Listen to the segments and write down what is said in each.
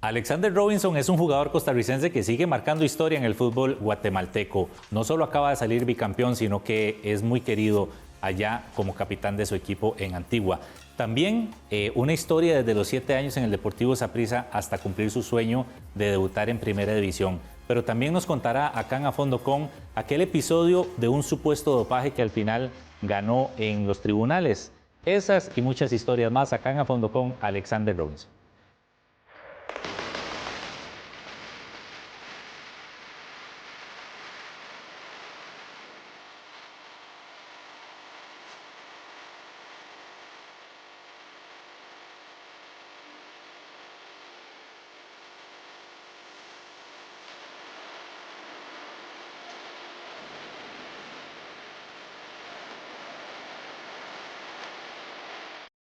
Alexander Robinson es un jugador costarricense que sigue marcando historia en el fútbol guatemalteco. No solo acaba de salir bicampeón, sino que es muy querido allá como capitán de su equipo en Antigua. También una historia desde los 7 años en el Deportivo Saprissa hasta cumplir su sueño de debutar en Primera División. Pero también nos contará acá en A Fondo con aquel episodio de un supuesto dopaje que al final ganó en los tribunales. Esas y muchas historias más acá en A Fondo con Alexander Robinson.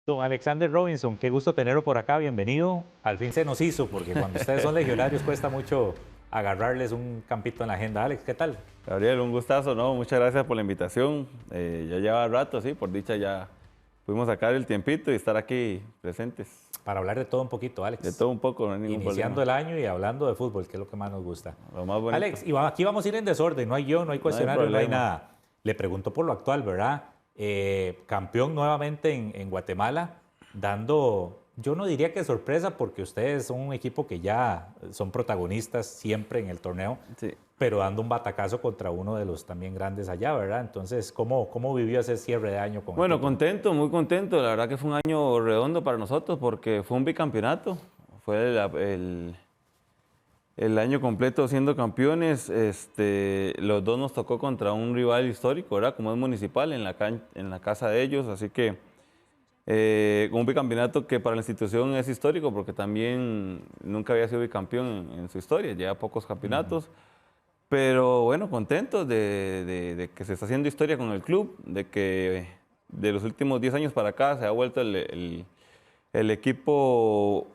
Don Alexander Robinson, qué gusto tenerlo por acá, bienvenido. Al fin se nos hizo, porque cuando ustedes son legionarios cuesta mucho agarrarles un campito en la agenda. Alex, ¿qué tal? Gabriel, un gustazo, ¿no? Muchas gracias por la invitación. Ya lleva rato, sí, por dicha ya pudimos sacar el tiempito y estar aquí presentes. Para hablar de todo un poquito, Alex. De todo un poco, no hay ningún Iniciando problema. el año y hablando de fútbol, que es lo que más nos gusta. Lo más bonito. Alex, aquí vamos a ir en desorden, no hay guión, no hay cuestionario, no hay problema. nada. Le pregunto por lo actual, ¿verdad? Campeón nuevamente en Guatemala, dando, yo no diría que sorpresa, porque ustedes son un equipo que ya son protagonistas siempre en el torneo, Sí. pero dando un batacazo contra uno de los también grandes allá, ¿verdad? Entonces, ¿cómo vivió ese cierre de año con el Bueno, título? contento, muy contento. La verdad que fue un año redondo para nosotros porque fue un bicampeonato. Fue el año completo siendo campeones. Los dos nos tocó contra un rival histórico, ¿verdad? Como es Municipal, en la casa de ellos. Así que un bicampeonato que para la institución es histórico porque también nunca había sido bicampeón en su historia. Lleva pocos campeonatos. Pero bueno, contentos de que se está haciendo historia con el club, de que de los últimos 10 años para acá se ha vuelto el equipo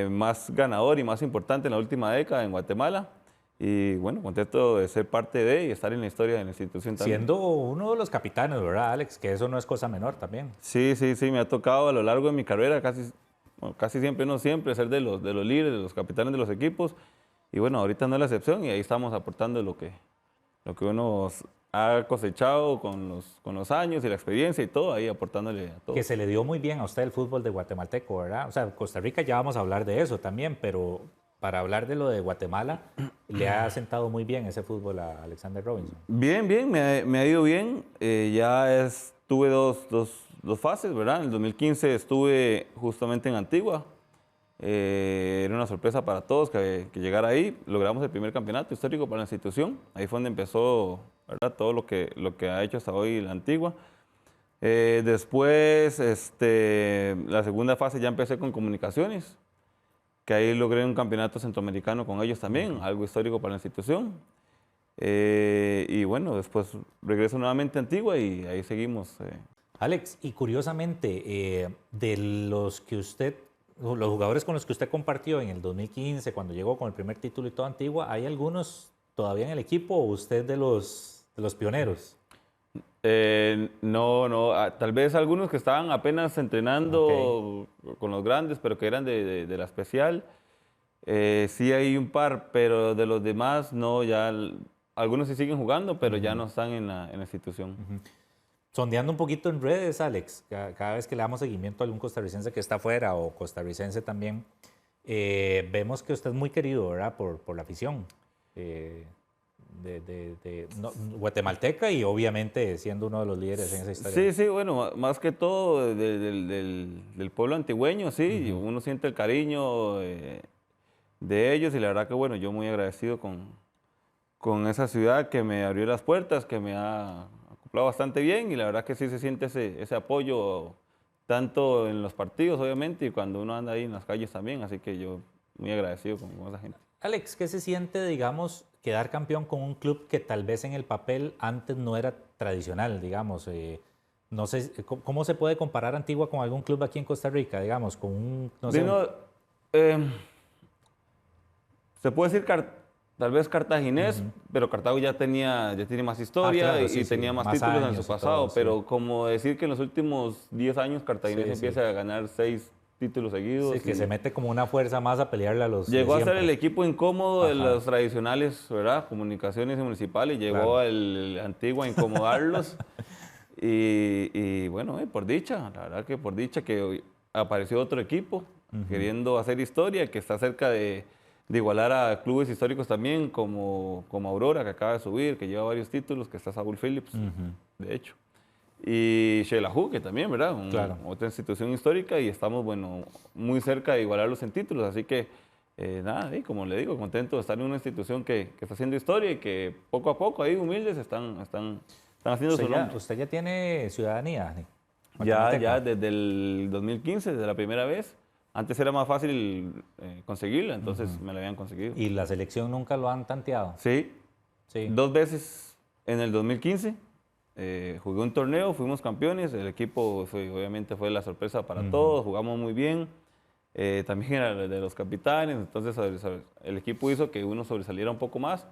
más ganador y más importante en la última década en Guatemala. Y bueno, contento de ser parte de y estar en la historia de la institución también. Siendo uno de los capitanes, ¿verdad, Alex? Que eso no es cosa menor también. Sí, me ha tocado a lo largo de mi carrera, casi siempre, no siempre, ser de los líderes, de los capitanes de los equipos. Y bueno, ahorita no es la excepción y ahí estamos aportando lo que uno ha cosechado con los años y la experiencia y todo, ahí aportándole a todo. Que se le dio muy bien a usted el fútbol de guatemalteco, ¿verdad? O sea, Costa Rica ya vamos a hablar de eso también, pero para hablar de lo de Guatemala, le ha sentado muy bien ese fútbol a Alexander Robinson. Bien, me ha ido bien. Tuve dos fases, ¿verdad? En el 2015 estuve justamente en Antigua. Era una sorpresa para todos que llegara ahí. Logramos el primer campeonato histórico para la institución. Ahí fue donde empezó, ¿verdad? Todo lo que ha hecho hasta hoy la Antigua. Después, la segunda fase ya empecé con Comunicaciones, que ahí logré un campeonato centroamericano con ellos también, algo histórico para la institución. Y bueno, después regreso nuevamente a Antigua y ahí seguimos. Alex, y curiosamente, de los jugadores con los que usted compartió en el 2015, cuando llegó con el primer título y todo Antigua, ¿hay algunos todavía en el equipo o usted de los pioneros? No, tal vez algunos que estaban apenas entrenando con los grandes, pero que eran de la especial. Sí hay un par, pero de los demás no, algunos sí siguen jugando, pero ya no están en la institución. Sondeando un poquito en redes, Alex, cada vez que le damos seguimiento a algún costarricense que está afuera o costarricense también, vemos que usted es muy querido, ¿verdad? Por la afición guatemalteca y obviamente siendo uno de los líderes en esa historia. Sí, bueno, más que todo del pueblo antigüeño, sí, uno siente el cariño de ellos y la verdad que bueno, yo muy agradecido con esa ciudad que me abrió las puertas, que me ha acoplado bastante bien y la verdad que sí se siente ese apoyo tanto en los partidos obviamente y cuando uno anda ahí en las calles también, así que yo muy agradecido con esa gente. Alex, ¿qué se siente, digamos, quedar campeón con un club que tal vez en el papel antes no era tradicional, digamos? No sé, ¿cómo se puede comparar Antigua con algún club aquí en Costa Rica, digamos, con un, no sé, se puede decir tal vez cartaginés, pero Cartago ya tiene más historia claro, y tenía más más títulos en años su y pasado, todo, sí. pero como decir que en los últimos 10 años Cartaginés Sí, empieza a ganar 6 títulos seguidos. Sí, que se mete como una fuerza más a pelearle a los Llegó de a ser siempre. el equipo incómodo de Ajá. los tradicionales, ¿verdad? Comunicaciones y municipales. Llegó Claro. el antiguo a incomodarlos. Y bueno, por dicha, la verdad que por dicha que hoy apareció otro equipo queriendo hacer historia, que está cerca de igualar a clubes históricos también, como Aurora, que acaba de subir, que lleva varios títulos, que está Saúl Phillips, de hecho. Y Xelajú, que también, ¿verdad? Claro. Otra institución histórica y estamos, bueno, muy cerca de igualarlos en títulos. Así que, nada, como le digo, contento de estar en una institución que está haciendo historia y que poco a poco, ahí humildes, están haciendo su nombre. Usted ya tiene ciudadanía, Dani? Ya Guatemalteca. desde el 2015, desde la primera vez. Antes era más fácil conseguirla, entonces me la habían conseguido. ¿Y la selección nunca lo han tanteado? Sí, Sí. 2 veces en el 2015. Jugué un torneo, fuimos campeones, el equipo obviamente fue la sorpresa para todos, jugamos muy bien, también era de los capitanes, entonces el equipo hizo que uno sobresaliera un poco más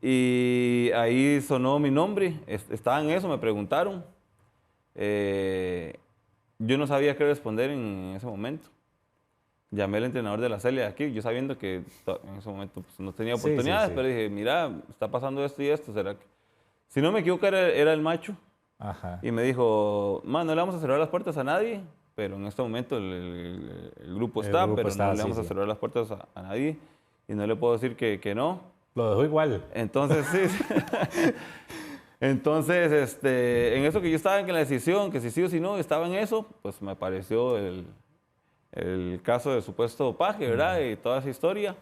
y ahí sonó mi nombre, estaba en eso, me preguntaron, yo no sabía qué responder en ese momento. Llamé al entrenador de la Celia aquí, yo sabiendo que en ese momento pues, no tenía Sí, sí, oportunidades, sí. pero dije, mira, está pasando esto y esto, ¿será que...? Si no me equivoco, era el macho. Ajá. Y me dijo, no le vamos a cerrar las puertas a nadie, pero en este momento el grupo El está, grupo pero está, no le sí, vamos a sí. cerrar las puertas a nadie. Y no le puedo decir que no. Lo dejó igual. Entonces, sí. Entonces, en eso que yo estaba en la decisión, que si sí o si no, estaba en eso, pues me apareció el caso del supuesto paje, ¿verdad? Y toda esa historia.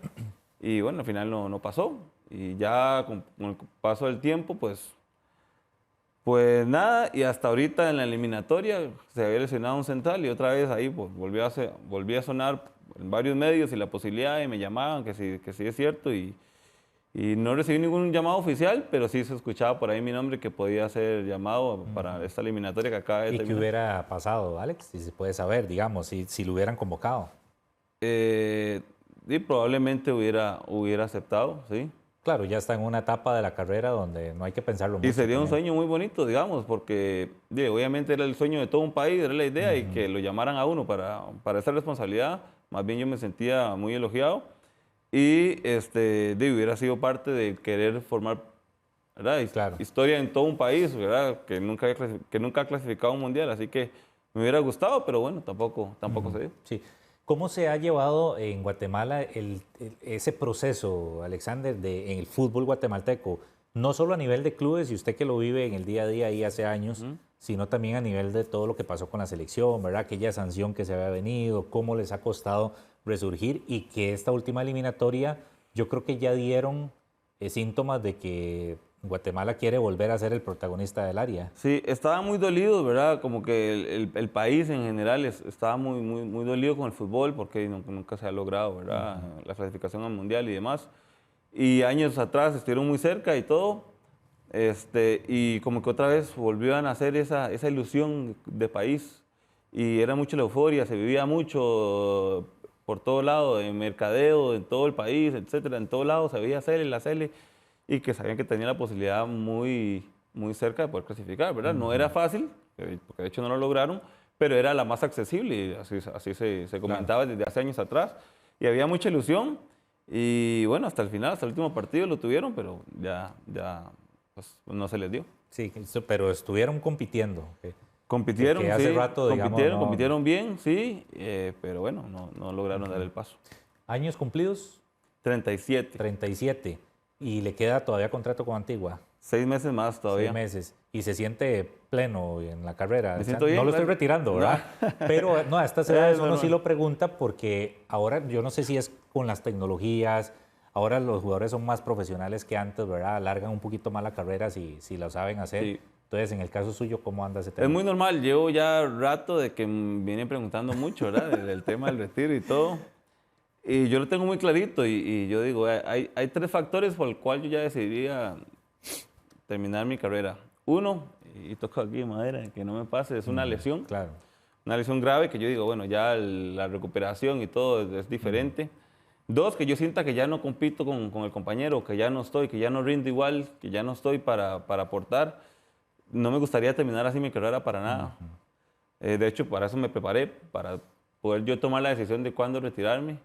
Y bueno, al final no pasó. Y ya con el paso del tiempo, pues nada, y hasta ahorita en la eliminatoria se había lesionado un central y otra vez ahí pues, volví a sonar en varios medios y la posibilidad y me llamaban que sí es cierto y no recibí ningún llamado oficial, pero sí se escuchaba por ahí mi nombre que podía ser llamado para esta eliminatoria que acaba de ¿Y qué terminar. hubiera pasado, Alex? Si se puede saber, digamos, si lo hubieran convocado. Y probablemente hubiera aceptado, sí. Claro, ya está en una etapa de la carrera donde no hay que pensarlo mucho. Y sería un también. sueño muy bonito, digamos, porque obviamente era el sueño de todo un país, era la idea, y que lo llamaran a uno para esa responsabilidad, más bien yo me sentía muy elogiado y hubiera sido parte de querer formar, ¿verdad? Claro. Historia en todo un país, ¿verdad? Que nunca ha clasificado a un mundial, así que me hubiera gustado, pero bueno, tampoco se dio. Sí. ¿Cómo se ha llevado en Guatemala ese proceso, Alexander, en el fútbol guatemalteco? No solo a nivel de clubes, y usted que lo vive en el día a día ahí hace años, sino también a nivel de todo lo que pasó con la selección, ¿verdad? Aquella sanción que se había venido, cómo les ha costado resurgir y que esta última eliminatoria, yo creo que ya dieron síntomas de que Guatemala quiere volver a ser el protagonista del área. Sí, estaba muy dolido, ¿verdad? Como que el país en general estaba muy dolido con el fútbol porque nunca se ha logrado, ¿verdad? La clasificación al mundial y demás. Y años atrás estuvieron muy cerca y todo. Y como que otra vez volvió a nacer esa ilusión de país. Y era mucho la euforia, se vivía mucho por todo lado, en mercadeo, en todo el país, etcétera. En todo lado se veía la Cele y que sabían que tenía la posibilidad muy cerca de poder clasificar, ¿verdad? No era fácil, porque de hecho no lo lograron, pero era la más accesible y así se comentaba desde hace años atrás. Y había mucha ilusión y bueno, hasta el final, hasta el último partido lo tuvieron, pero ya pues, no se les dio. Sí, pero estuvieron compitiendo. Compitieron, que hace sí, rato, digamos, compitieron bien, sí, pero bueno, no lograron dar el paso. ¿Años cumplidos? 37. 37. Y le queda todavía contrato con Antigua. 6 meses más todavía. 6 meses. Y se siente pleno en la carrera. Me siento bien, no lo estoy claro. retirando, ¿verdad? Pero no, a estas edades uno normal. sí lo pregunta porque ahora yo no sé si es con las tecnologías, ahora los jugadores son más profesionales que antes, ¿verdad? Alargan un poquito más la carrera si lo saben hacer. Sí. Entonces, en el caso suyo, ¿cómo anda ese tema? Es muy normal, llevo ya rato de que me vienen preguntando mucho, ¿verdad? Del tema del retiro y todo. Y yo lo tengo muy clarito y yo digo, hay 3 factores por el cual yo ya decidiría terminar mi carrera. Uno, y toco aquí madera, que no me pase, es una lesión. Claro. Una lesión grave que yo digo, bueno, ya la recuperación y todo es diferente. 2, que yo sienta que ya no compito con el compañero, que ya no estoy, que ya no rindo igual, que ya no estoy para aportar. No me gustaría terminar así mi carrera para nada. De hecho, para eso me preparé, para poder yo tomar la decisión de cuándo retirarme.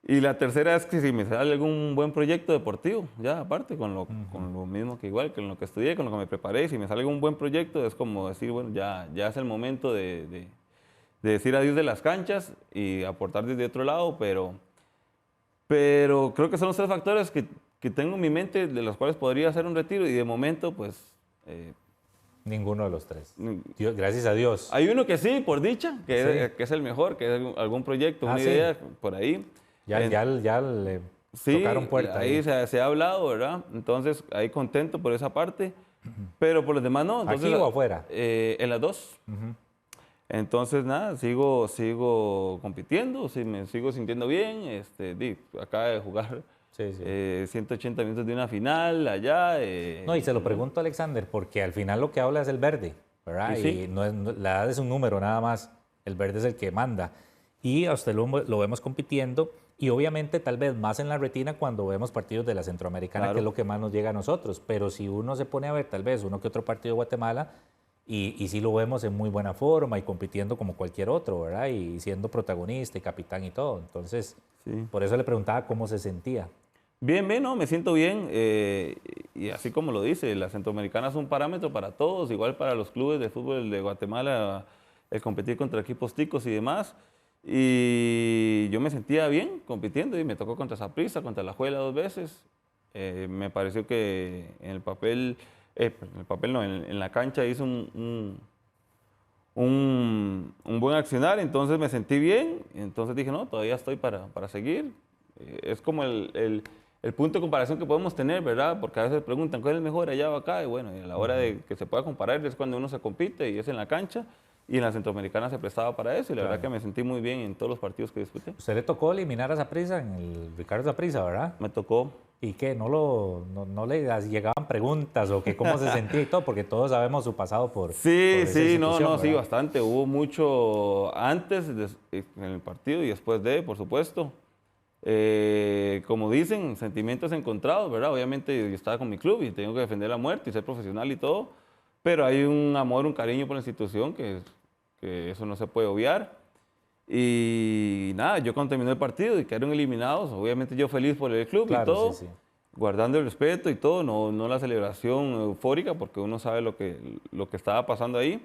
Y la tercera es que si me sale algún buen proyecto deportivo, ya aparte, con lo mismo que igual, con lo que estudié, con lo que me preparé, si me sale algún buen proyecto, es como decir, bueno, ya es el momento de decir adiós de las canchas y aportar desde otro lado, pero creo que son los tres factores que tengo en mi mente de los cuales podría hacer un retiro y de momento, pues... Ninguno de los tres. Gracias a Dios. Hay uno que sí, por dicha, que es el mejor, que es algún proyecto, una idea por ahí. Ya le tocaron puerta. Ahí se ha hablado, ¿verdad? Entonces, ahí contento por esa parte, pero por los demás no. Entonces, ¿aquí o afuera? En las dos. Entonces, nada, sigo compitiendo, me sigo sintiendo bien. Acaba de jugar 180 minutos de una final allá. No, y se lo pregunto a Alexander, porque al final lo que habla es el verde, ¿verdad? Y la edad es un número nada más, el verde es el que manda. Y a usted lo vemos compitiendo, y obviamente tal vez más en la retina cuando vemos partidos de la Centroamericana, que es lo que más nos llega a nosotros. Pero si uno se pone a ver tal vez uno que otro partido de Guatemala, y sí lo vemos en muy buena forma y compitiendo como cualquier otro, ¿verdad? Y siendo protagonista y capitán y todo. Entonces, por eso le preguntaba cómo se sentía. Bien, no, me siento bien. Y así como lo dice, la Centroamericana es un parámetro para todos, igual para los clubes de fútbol de Guatemala, el competir contra equipos ticos y demás. Y yo me sentía bien compitiendo y me tocó contra Saprissa, contra La Juela 2 veces. Me pareció que en la cancha hizo un buen accionar, entonces me sentí bien. Entonces dije, no, todavía estoy para seguir. Es como el punto de comparación que podemos tener, ¿verdad? Porque a veces preguntan, ¿cuál es el mejor allá o acá? Y bueno, y a la hora de que se pueda comparar es cuando uno se compite y es en la cancha. Y en la Centroamericana se prestaba para eso y la verdad que me sentí muy bien en todos los partidos que disputé. ¿Usted le tocó eliminar a Saprissa en el Ricardo Saprissa, verdad? Me tocó. ¿Y qué? ¿No le llegaban preguntas o que cómo se sentía y todo? Porque todos sabemos su pasado por Sí, ¿verdad? sí, bastante. Hubo mucho antes en el partido y después por supuesto. Como dicen, sentimientos encontrados, ¿verdad? Obviamente yo estaba con mi club y tengo que defender la muerte y ser profesional y todo, pero hay un amor, un cariño por la institución que eso no se puede obviar. Y nada, yo cuando terminó el partido y quedaron eliminados, obviamente yo feliz por el club y todo, guardando el respeto y todo, no la celebración eufórica porque uno sabe lo que estaba pasando ahí.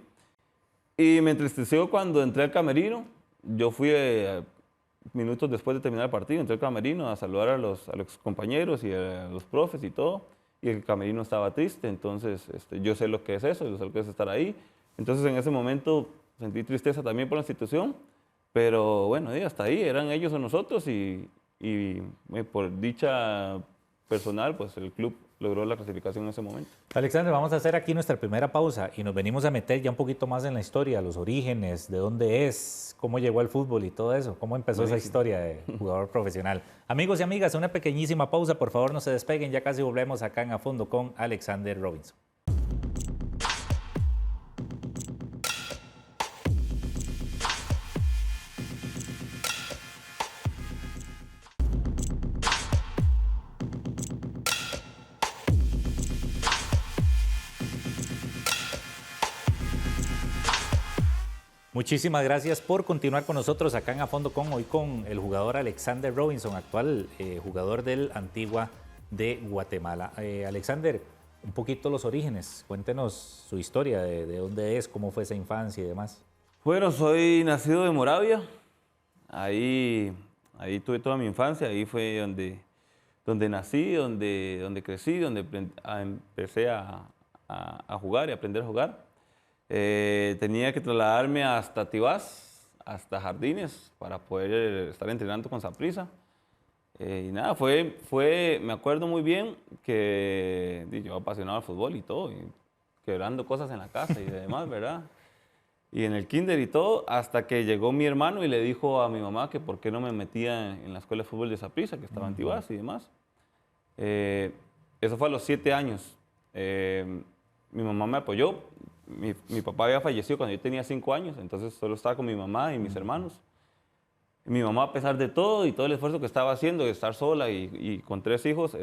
Y me entristeció cuando entré al camerino, yo fui minutos después de terminar el partido, entré al camerino a saludar a los compañeros y a los profes y todo, y el camerino estaba triste, entonces yo sé lo que es eso, yo sé lo que es estar ahí. Entonces en ese momento sentí tristeza también por la institución, pero bueno, hasta ahí, eran ellos o nosotros y por dicha personal, pues el club logró la clasificación en ese momento. Alexander, vamos a hacer aquí nuestra primera pausa y nos venimos a meter ya un poquito más en la historia, los orígenes, de dónde es, cómo llegó al fútbol y todo eso, cómo empezó esa historia de jugador profesional. Amigos y amigas, una pequeñísima pausa, por favor no se despeguen, ya casi volvemos acá en A Fondo con Alexander Robinson. Muchísimas gracias por continuar con nosotros acá en A Fondo hoy con el jugador Alexander Robinson, actual jugador del Antigua de Guatemala. Alexander, un poquito los orígenes, cuéntenos su historia, de dónde es, cómo fue esa infancia y demás. Bueno, soy nacido de Moravia, ahí tuve toda mi infancia, ahí fue donde nací, donde crecí, donde empecé a jugar y aprender a jugar. Tenía que trasladarme hasta Tibás, hasta Jardines, para poder estar entrenando con Saprissa. Y nada, me acuerdo muy bien que yo apasionado al fútbol y todo, y quebrando cosas en la casa y demás, ¿verdad? Y en el kinder y todo, hasta que llegó mi hermano y le dijo a mi mamá que por qué no me metía en la escuela de fútbol de Saprissa, que estaba en Tibás y demás. Eso fue a los 7 años. Mi mamá me apoyó. Mi papá había fallecido cuando yo tenía 5 años, entonces solo estaba con mi mamá y mis hermanos. Mi mamá, a pesar de todo y todo el esfuerzo que estaba haciendo, de estar sola y con 3 hijos,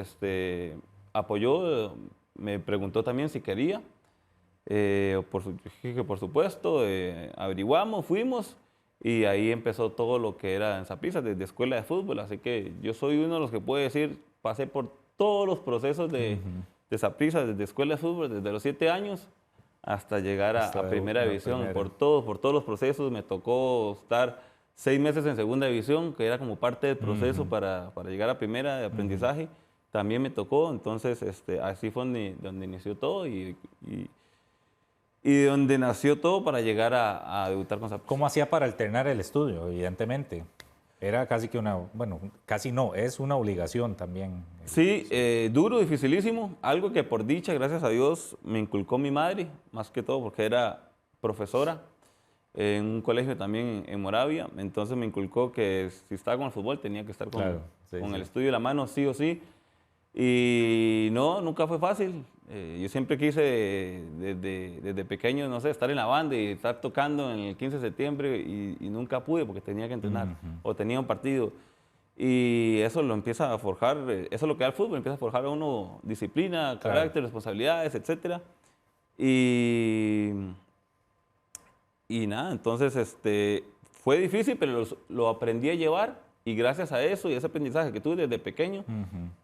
apoyó, me preguntó también si quería. Dije que por supuesto, averiguamos, fuimos y ahí empezó todo lo que era en Saprissa, desde escuela de fútbol. Así que yo soy uno de los que puede decir, pasé por todos los procesos de Saprissa, desde escuela de fútbol, desde los 7 años hasta llegar a primera división. Por todos los procesos me tocó estar 6 meses en segunda división, que era como parte del proceso para llegar a primera de aprendizaje. También me tocó, entonces así fue donde inició todo y de donde nació todo para llegar a debutar con Saprissa. ¿Cómo hacía para alternar el estudio? Evidentemente. Era casi que bueno, casi no, es una obligación también. Sí, duro, dificilísimo. Algo que por dicha, gracias a Dios, me inculcó mi madre, más que todo porque era profesora en un colegio también en Moravia. Entonces me inculcó que si estaba con el fútbol tenía que estar con el estudio de la mano, sí o sí. Y no, nunca fue fácil. Yo siempre quise desde pequeño, no sé, estar en la banda y estar tocando en el 15 de septiembre y nunca pude porque tenía que entrenar o tenía un partido. Y eso lo empieza a forjar, eso es lo que da el fútbol, empieza a forjar a uno disciplina, carácter, responsabilidades, etc. Y nada, entonces fue difícil, pero lo aprendí a llevar. Y gracias a eso y ese aprendizaje que tuve desde pequeño,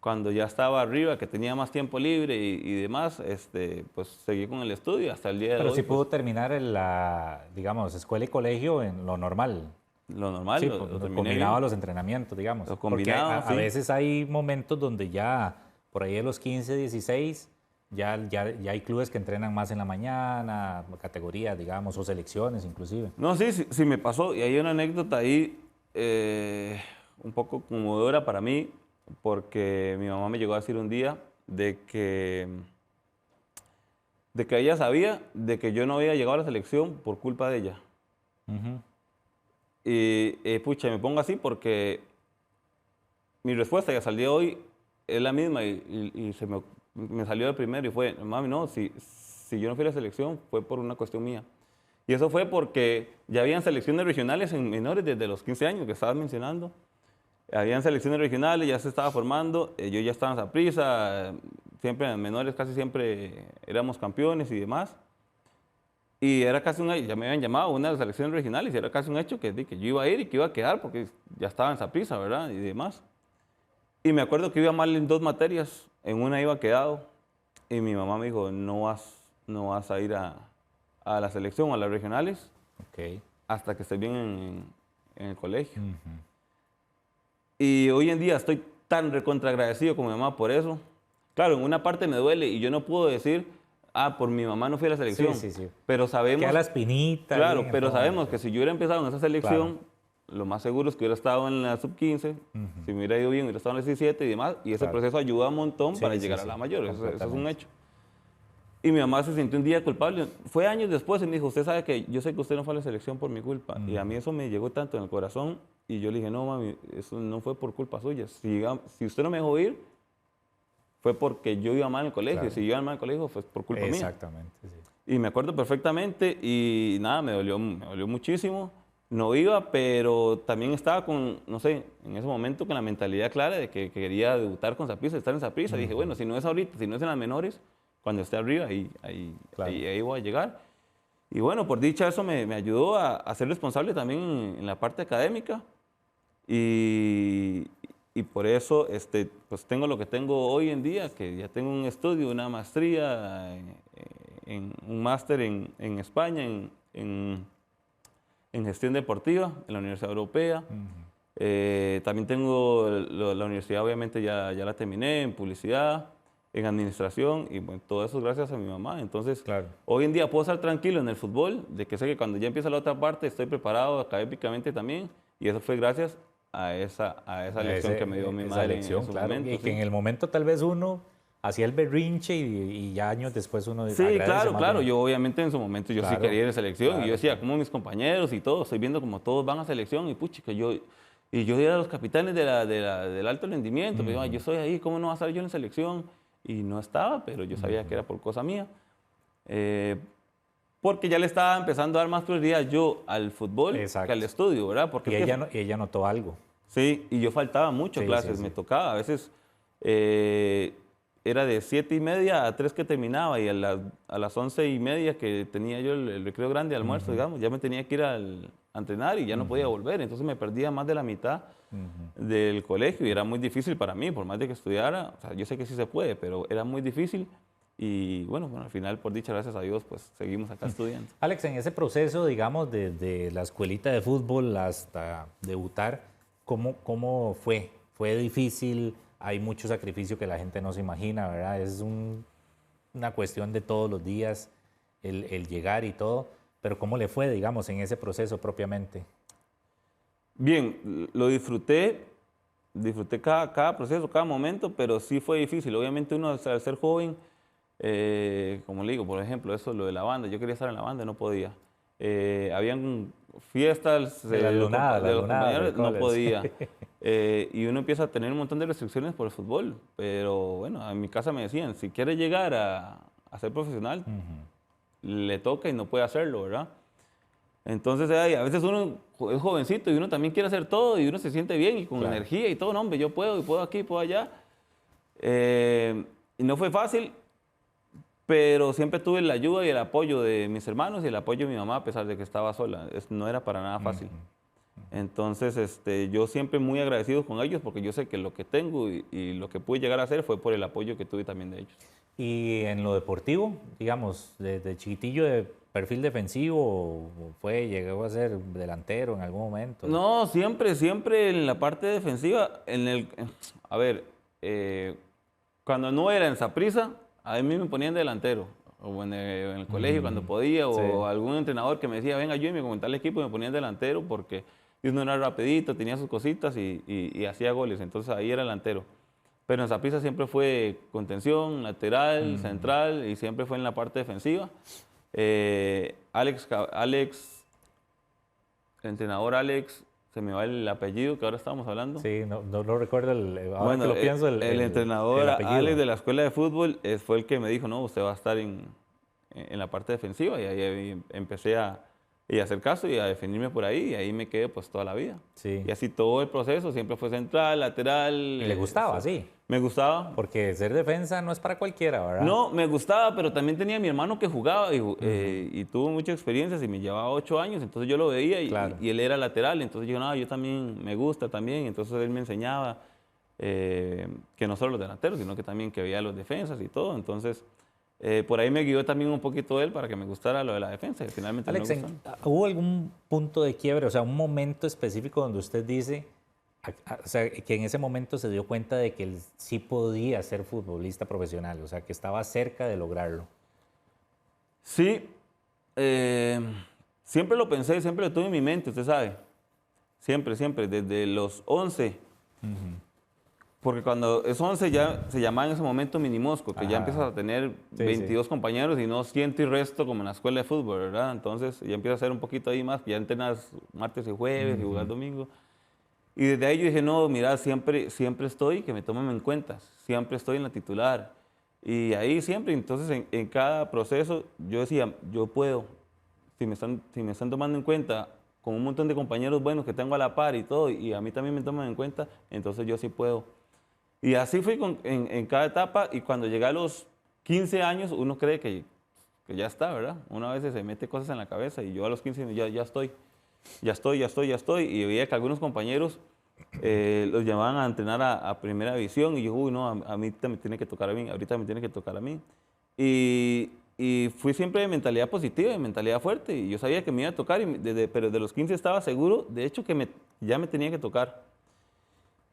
cuando ya estaba arriba, que tenía más tiempo libre y demás, pues seguí con el estudio hasta el día de hoy. Pero sí pudo terminar digamos, escuela y colegio en lo normal. Lo normal, sí, lo terminé combinaba bien. los entrenamientos, digamos. Lo combinaba, porque a veces hay momentos donde ya, por ahí de los 15, 16, ya hay clubes que entrenan más en la mañana, categorías, digamos, o selecciones inclusive. No, sí me pasó. Y hay una anécdota ahí un poco conmovedora para mí, porque mi mamá me llegó a decir un día de que ella sabía de que yo no había llegado a la selección por culpa de ella. Y pucha, me pongo así porque mi respuesta ya hasta el día de hoy es la misma y me salió el primero y fue, mami, no, si yo no fui a la selección fue por una cuestión mía. Y eso fue porque ya habían selecciones regionales en menores desde los 15 años que estabas mencionando. Habían selecciones regionales, ya se estaba formando, yo ya estaba en Saprissa, siempre en menores casi siempre éramos campeones y demás. Y era casi ya me habían llamado a una de las selecciones regionales y era casi un hecho que yo iba a ir y que iba a quedar porque ya estaba en Saprissa, ¿verdad? Y demás. Y me acuerdo que iba mal en 2 materias, en una iba quedado y mi mamá me dijo, no vas a ir a la selección o a las regionales hasta que estés bien en el colegio. Y hoy en día estoy tan recontra agradecido con mi mamá por eso. Claro, en una parte me duele y yo no puedo decir, por mi mamá no fui a la selección. Sí. Pero sabemos... Queda la espinita. Claro, pero sabemos que si yo hubiera empezado en esa selección, lo más seguro es que hubiera estado en la sub-15, si me hubiera ido bien, hubiera estado en la 17 y demás, y ese proceso ayuda un montón para llegar a la mayor, eso es un hecho. Y mi mamá se sintió un día culpable. Fue años después y me dijo, usted sabe que yo sé que usted no fue a la selección por mi culpa. Y a mí eso me llegó tanto en el corazón. Y yo le dije, no, mami, eso no fue por culpa suya. Si usted no me dejó ir, fue porque yo iba mal en el colegio. Claro. Si yo iba mal en el colegio, fue por culpa mía. Exactamente, sí. Y me acuerdo perfectamente y nada, me dolió muchísimo. No iba, pero también estaba con, no sé, en ese momento con la mentalidad clara de que quería debutar con Saprissa, estar en Saprissa. Dije, bueno, si no es ahorita, si no es en las menores, cuando esté arriba, ahí voy a llegar. Y bueno, por dicha eso me ayudó a ser responsable también en la parte académica. Y por eso pues tengo lo que tengo hoy en día, que ya tengo un estudio, una maestría, un máster en España, en gestión deportiva, en la Universidad Europea. También tengo la universidad, obviamente ya la terminé, en publicidad, en administración, y bueno, todo eso gracias a mi mamá. Entonces, hoy en día puedo estar tranquilo en el fútbol, de que sé que cuando ya empieza la otra parte estoy preparado académicamente también, y eso fue gracias a esa lección que me dio mi madre en su momento. Y que en el momento tal vez uno hacía el berrinche y ya años después uno sí, claro. Yo obviamente en su momento yo sí quería ir a selección, y yo decía, como mis compañeros y todos, estoy viendo como todos van a selección, y pucha, que yo era los capitanes del alto rendimiento, pero yo soy ahí, ¿cómo no va a estar yo en selección? Y no estaba, pero yo sabía que era por cosa mía. Porque ya le estaba empezando a dar más prioridad yo al fútbol que al estudio, ¿verdad? Porque y ella notó algo. Sí, y yo faltaba mucho clases, me tocaba. A veces era de 7:30 a 3 que terminaba, y a las 11:30 que tenía yo el recreo grande, almuerzo, digamos, ya me tenía que ir a entrenar y ya no podía volver. Entonces me perdía más de la mitad del colegio y era muy difícil para mí, por más de que estudiara. O sea, yo sé que sí se puede, pero era muy difícil. Y bueno, al final, por dicha, gracias a Dios, pues seguimos acá estudiando. Alex, en ese proceso, digamos, desde la escuelita de fútbol hasta debutar, ¿cómo fue? ¿Fue difícil? Hay mucho sacrificio que la gente no se imagina, ¿verdad? Es una cuestión de todos los días el llegar y todo, pero ¿cómo le fue, digamos, en ese proceso propiamente? Bien, lo disfruté cada proceso, cada momento, pero sí fue difícil. Obviamente uno al ser joven, como le digo, por ejemplo, eso, lo de la banda, yo quería estar en la banda, no podía. Habían fiestas De la lunada, de los compañeros, no college. podía. Y uno empieza a tener un montón de restricciones por el fútbol, pero bueno, en mi casa me decían, si quiere llegar a ser profesional, le toca y no puede hacerlo, ¿verdad? Entonces, a veces uno es jovencito y uno también quiere hacer todo y uno se siente bien y con Claro. energía y todo, no, hombre, yo puedo y puedo aquí, puedo allá. Y no fue fácil, pero siempre tuve la ayuda y el apoyo de mis hermanos y el apoyo de mi mamá a pesar de que estaba sola. No era para nada fácil. Entonces, yo siempre muy agradecido con ellos porque yo sé que lo que tengo y lo que pude llegar a hacer fue por el apoyo que tuve también de ellos. Y en lo deportivo, digamos, desde chiquitillo de perfil defensivo, llegó a ser delantero en algún momento. No, siempre en la parte defensiva, a ver, cuando no era en Saprissa, a mí me ponían delantero, o en el colegio cuando podía, o sí. algún entrenador que me decía, venga, ayúdame a comentar el equipo, y me ponían delantero porque uno era rapidito, tenía sus cositas y hacía goles, entonces ahí era delantero. Pero en Saprissa siempre fue contención, lateral, central, y siempre fue en la parte defensiva. Alex, el entrenador Alex, se me va el apellido que ahora estábamos hablando. Sí, no lo recuerdo, ahora Bueno, que lo pienso, el entrenador el apellido. Alex de la escuela de fútbol fue el que me dijo, no, usted va a estar en la parte defensiva y ahí empecé a hacer caso y a definirme por ahí y ahí me quedé pues toda la vida. Sí. Y así todo el proceso, siempre fue central, lateral. ¿Y le gustaba, sí? Me gustaba. Porque ser defensa no es para cualquiera, ¿verdad? No, me gustaba, pero también tenía a mi hermano que jugaba y tuvo muchas experiencias y me llevaba 8 años, entonces yo lo veía Claro. y él era lateral, entonces yo, no, yo también me gusta también, entonces él me enseñaba que no solo los delanteros, sino que también que veía los defensas y todo, entonces por ahí me guió también un poquito él para que me gustara lo de la defensa y finalmente Alex, me gustó. ¿hubo algún punto de quiebre, o sea, un momento específico donde usted dice, o sea, que en ese momento se dio cuenta de que él sí podía ser futbolista profesional, o sea, que estaba cerca de lograrlo? Sí, siempre lo pensé, siempre lo tuve en mi mente, usted sabe. Siempre, desde los 11. Porque cuando es 11 ya se llamaba en ese momento minimosco, que ya empiezas a tener 22 compañeros y no ciento y resto como en la escuela de fútbol, ¿verdad? Entonces ya empieza a ser un poquito ahí más, ya entrenas martes y jueves y jugas domingo. Y desde ahí yo dije, no, mira, siempre estoy, que me tomen en cuenta, siempre estoy en la titular. Y ahí siempre, entonces en cada proceso yo decía, yo puedo, si me están tomando en cuenta con un montón de compañeros buenos que tengo a la par y todo, y a mí también me toman en cuenta, entonces yo sí puedo. Y así fui en cada etapa, y cuando llegué a los 15 años, uno cree que ya está, ¿verdad? Uno a veces se mete cosas en la cabeza, y yo a los 15 ya estoy. Ya estoy, y veía que algunos compañeros los llamaban a entrenar a primera división, y yo, uy, no, a mí también tiene que tocar a mí, ahorita me tiene que tocar a mí. Y fui siempre de mentalidad positiva, de mentalidad fuerte, y yo sabía que me iba a tocar, pero de los 15 estaba seguro, de hecho, que ya me tenía que tocar.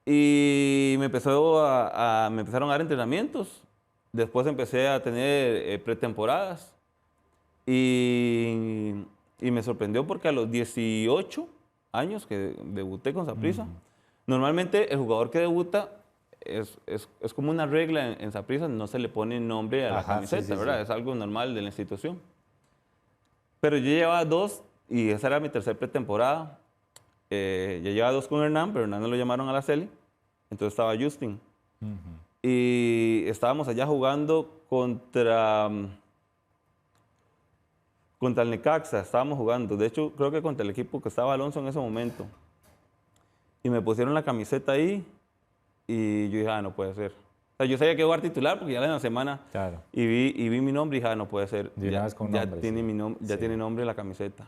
Y me empezaron a dar entrenamientos, después empecé a tener pretemporadas, y me sorprendió porque a los 18 años que debuté con Saprissa, normalmente el jugador que debuta es como una regla en Saprissa, no se le pone nombre a la camiseta, ¿verdad? Sí. Es algo normal de la institución. Pero yo llevaba 2 y esa era mi tercera pretemporada. Yo llevaba 2 con Hernán, pero Hernán no lo llamaron a la Celi, entonces estaba Justin. Y estábamos allá jugando contra el Necaxa, estábamos jugando. De hecho, creo que contra el equipo que estaba Alonso en ese momento. Y me pusieron la camiseta ahí y yo dije, no puede ser. O sea, yo sabía que iba a jugar titular porque ya era en la semana. Claro. Y vi mi nombre y dije, no puede ser. De una vez con ya nombre, tiene sí. mi nombre, ya tiene nombre la camiseta.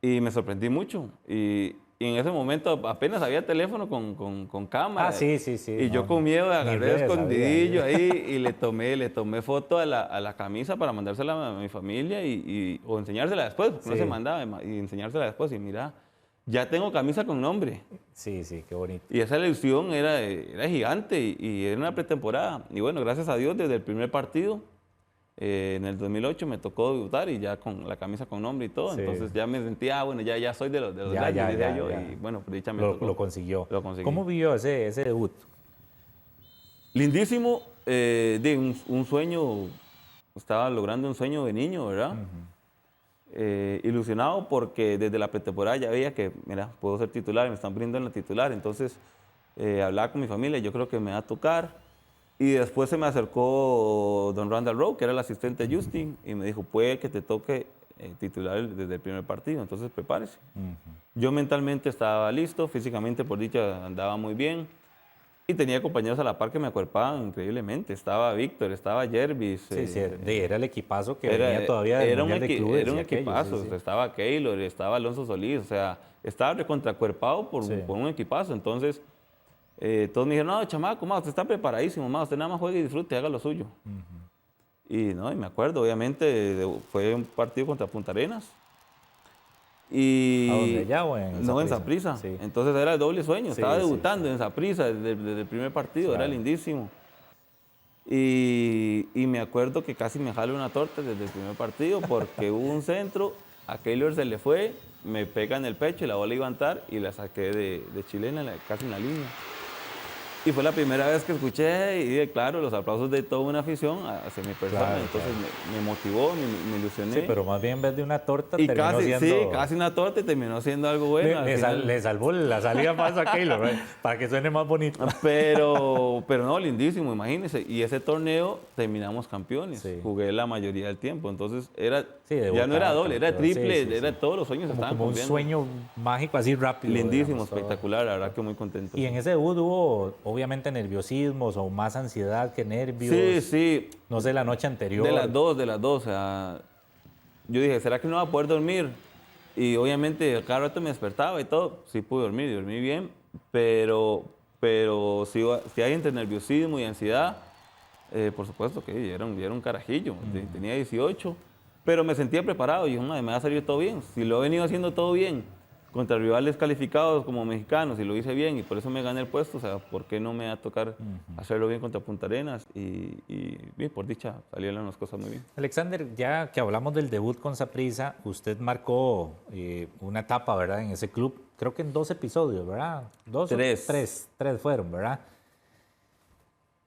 y me sorprendí mucho. Y en ese momento apenas había teléfono con cámara. Ah, sí. Y yo con miedo agarré escondidillo ahí y le tomé foto a la camisa para mandársela a mi familia o enseñársela después, porque no se mandaba, y enseñársela después. Y mira, ya tengo camisa con nombre. Sí, qué bonito. Y esa ilusión era gigante y era una pretemporada. Y bueno, gracias a Dios, desde el primer partido, en el 2008 me tocó debutar y ya con la camisa con nombre y todo. Sí. Entonces ya me sentía, bueno, ya soy de los grandes, diría yo. Y bueno, por dicha me tocó. Lo consiguió. Lo conseguí. ¿Cómo vivió ese debut? Lindísimo, de un sueño, estaba logrando un sueño de niño, ¿verdad? Ilusionado porque desde la pretemporada ya veía que, mira, puedo ser titular, me están brindando la titular. Entonces hablaba con mi familia, yo creo que me va a tocar. Y después se me acercó don Randall Rowe, que era el asistente de Justin, y me dijo, puede que te toque titular desde el primer partido, entonces prepárese. Yo mentalmente estaba listo, físicamente por dicha andaba muy bien, y tenía compañeros a la par que me acuerpaban increíblemente. Estaba Víctor, estaba Jervis. Sí, era el equipazo que venía todavía del Mundial de Clubes. Era un equipazo, sí. Estaba Keylor, estaba Alonso Solís, o sea, estaba recontracuerpado por un equipazo, entonces... todos me dijeron, no, chamaco, usted está preparadísimo, usted nada más juegue y disfrute, haga lo suyo. Y me acuerdo, obviamente, fue un partido contra Punta Arenas. Y, ¿A dónde, ya o en Saprissa? No, en Saprissa. Sí. Entonces era el doble sueño, estaba debutando en Saprissa desde el primer partido, era lindísimo. Y me acuerdo que casi me jalo una torta desde el primer partido porque hubo un centro, a Keylor se le fue, me pega en el pecho y la bola iba a entrar y la saqué de chilena, casi en la línea. Y fue la primera vez que escuché y claro, los aplausos de toda una afición hacia mi persona. Claro, entonces me motivó, me ilusioné. Sí, pero más bien en vez de una torta y terminó casi, siendo... Sí, casi una torta y terminó siendo algo bueno. Le salvó la salida más a Keylor, ¿right? Para que suene más bonito. Pero no, lindísimo, imagínense. Y ese torneo terminamos campeones. Sí. Jugué la mayoría del tiempo. Entonces ya no era doble, era triple, era todos los sueños estaban como cumpliendo. Un sueño mágico así rápido. Lindísimo, digamos, espectacular, la verdad que muy contento. Y en ese debut hubo obviamente nerviosismos o más ansiedad que nervios. Sí. No sé, la noche anterior. De las dos. O sea, yo dije, ¿será que no va a poder dormir? Y obviamente cada rato me despertaba y todo. Sí pude dormir, dormí bien, pero si hay entre nerviosismo y ansiedad, por supuesto que era un carajillo. Tenía 18, pero me sentía preparado. Y dije, me va a salir todo bien. Si lo he venido haciendo todo bien, contra rivales calificados como mexicanos, y lo hice bien y por eso me gané el puesto, o sea, ¿por qué no me va a tocar hacerlo bien contra Punta Arenas? Y bien, por dicha, salieron las cosas muy bien. Alexander, ya que hablamos del debut con Saprissa, usted marcó una etapa, ¿verdad?, en ese club, creo que en 2 episodios, ¿verdad? Tres fueron, ¿verdad?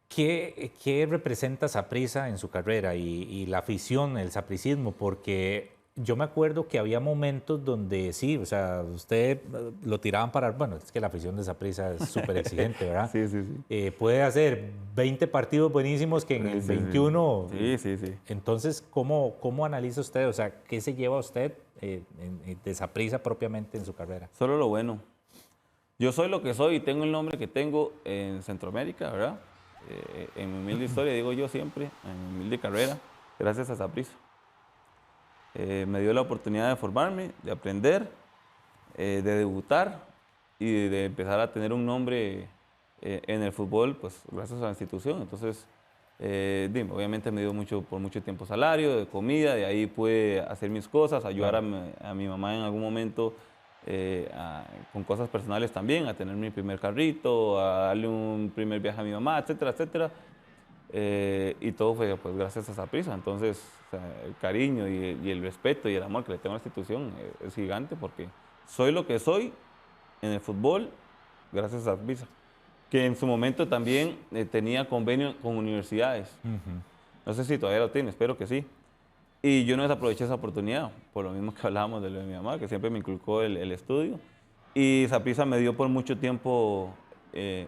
¿Qué representa Saprissa en su carrera y la afición, el sapricismo? Porque... yo me acuerdo que había momentos donde sí, o sea, usted lo tiraban para... Bueno, es que la afición de Saprissa es súper exigente, ¿verdad? Sí. Puede hacer 20 partidos buenísimos que en el 21... Sí. Entonces, ¿cómo analiza usted? O sea, ¿qué se lleva usted de Saprissa propiamente en su carrera? Solo lo bueno. Yo soy lo que soy y tengo el nombre que tengo en Centroamérica, ¿verdad? En mi humilde historia, digo yo siempre, en mi humilde carrera, gracias a Saprissa. Me dio la oportunidad de formarme, de aprender, de debutar y de empezar a tener un nombre en el fútbol, pues gracias a la institución. Entonces, obviamente me dio por mucho tiempo salario, de comida, de ahí pude hacer mis cosas, ayudar a mi mamá en algún momento con cosas personales también, a tener mi primer carrito, a darle un primer viaje a mi mamá, etcétera, etcétera. Y todo fue pues gracias a Saprissa. Entonces, o sea, el cariño y el respeto y el amor que le tengo a la institución es gigante porque soy lo que soy en el fútbol gracias a Saprissa, que en su momento también tenía convenio con universidades. No sé si todavía lo tiene, espero que sí. Y yo no desaproveché esa oportunidad, por lo mismo que hablábamos de lo de mi mamá, que siempre me inculcó el estudio. Y Saprissa me dio por mucho tiempo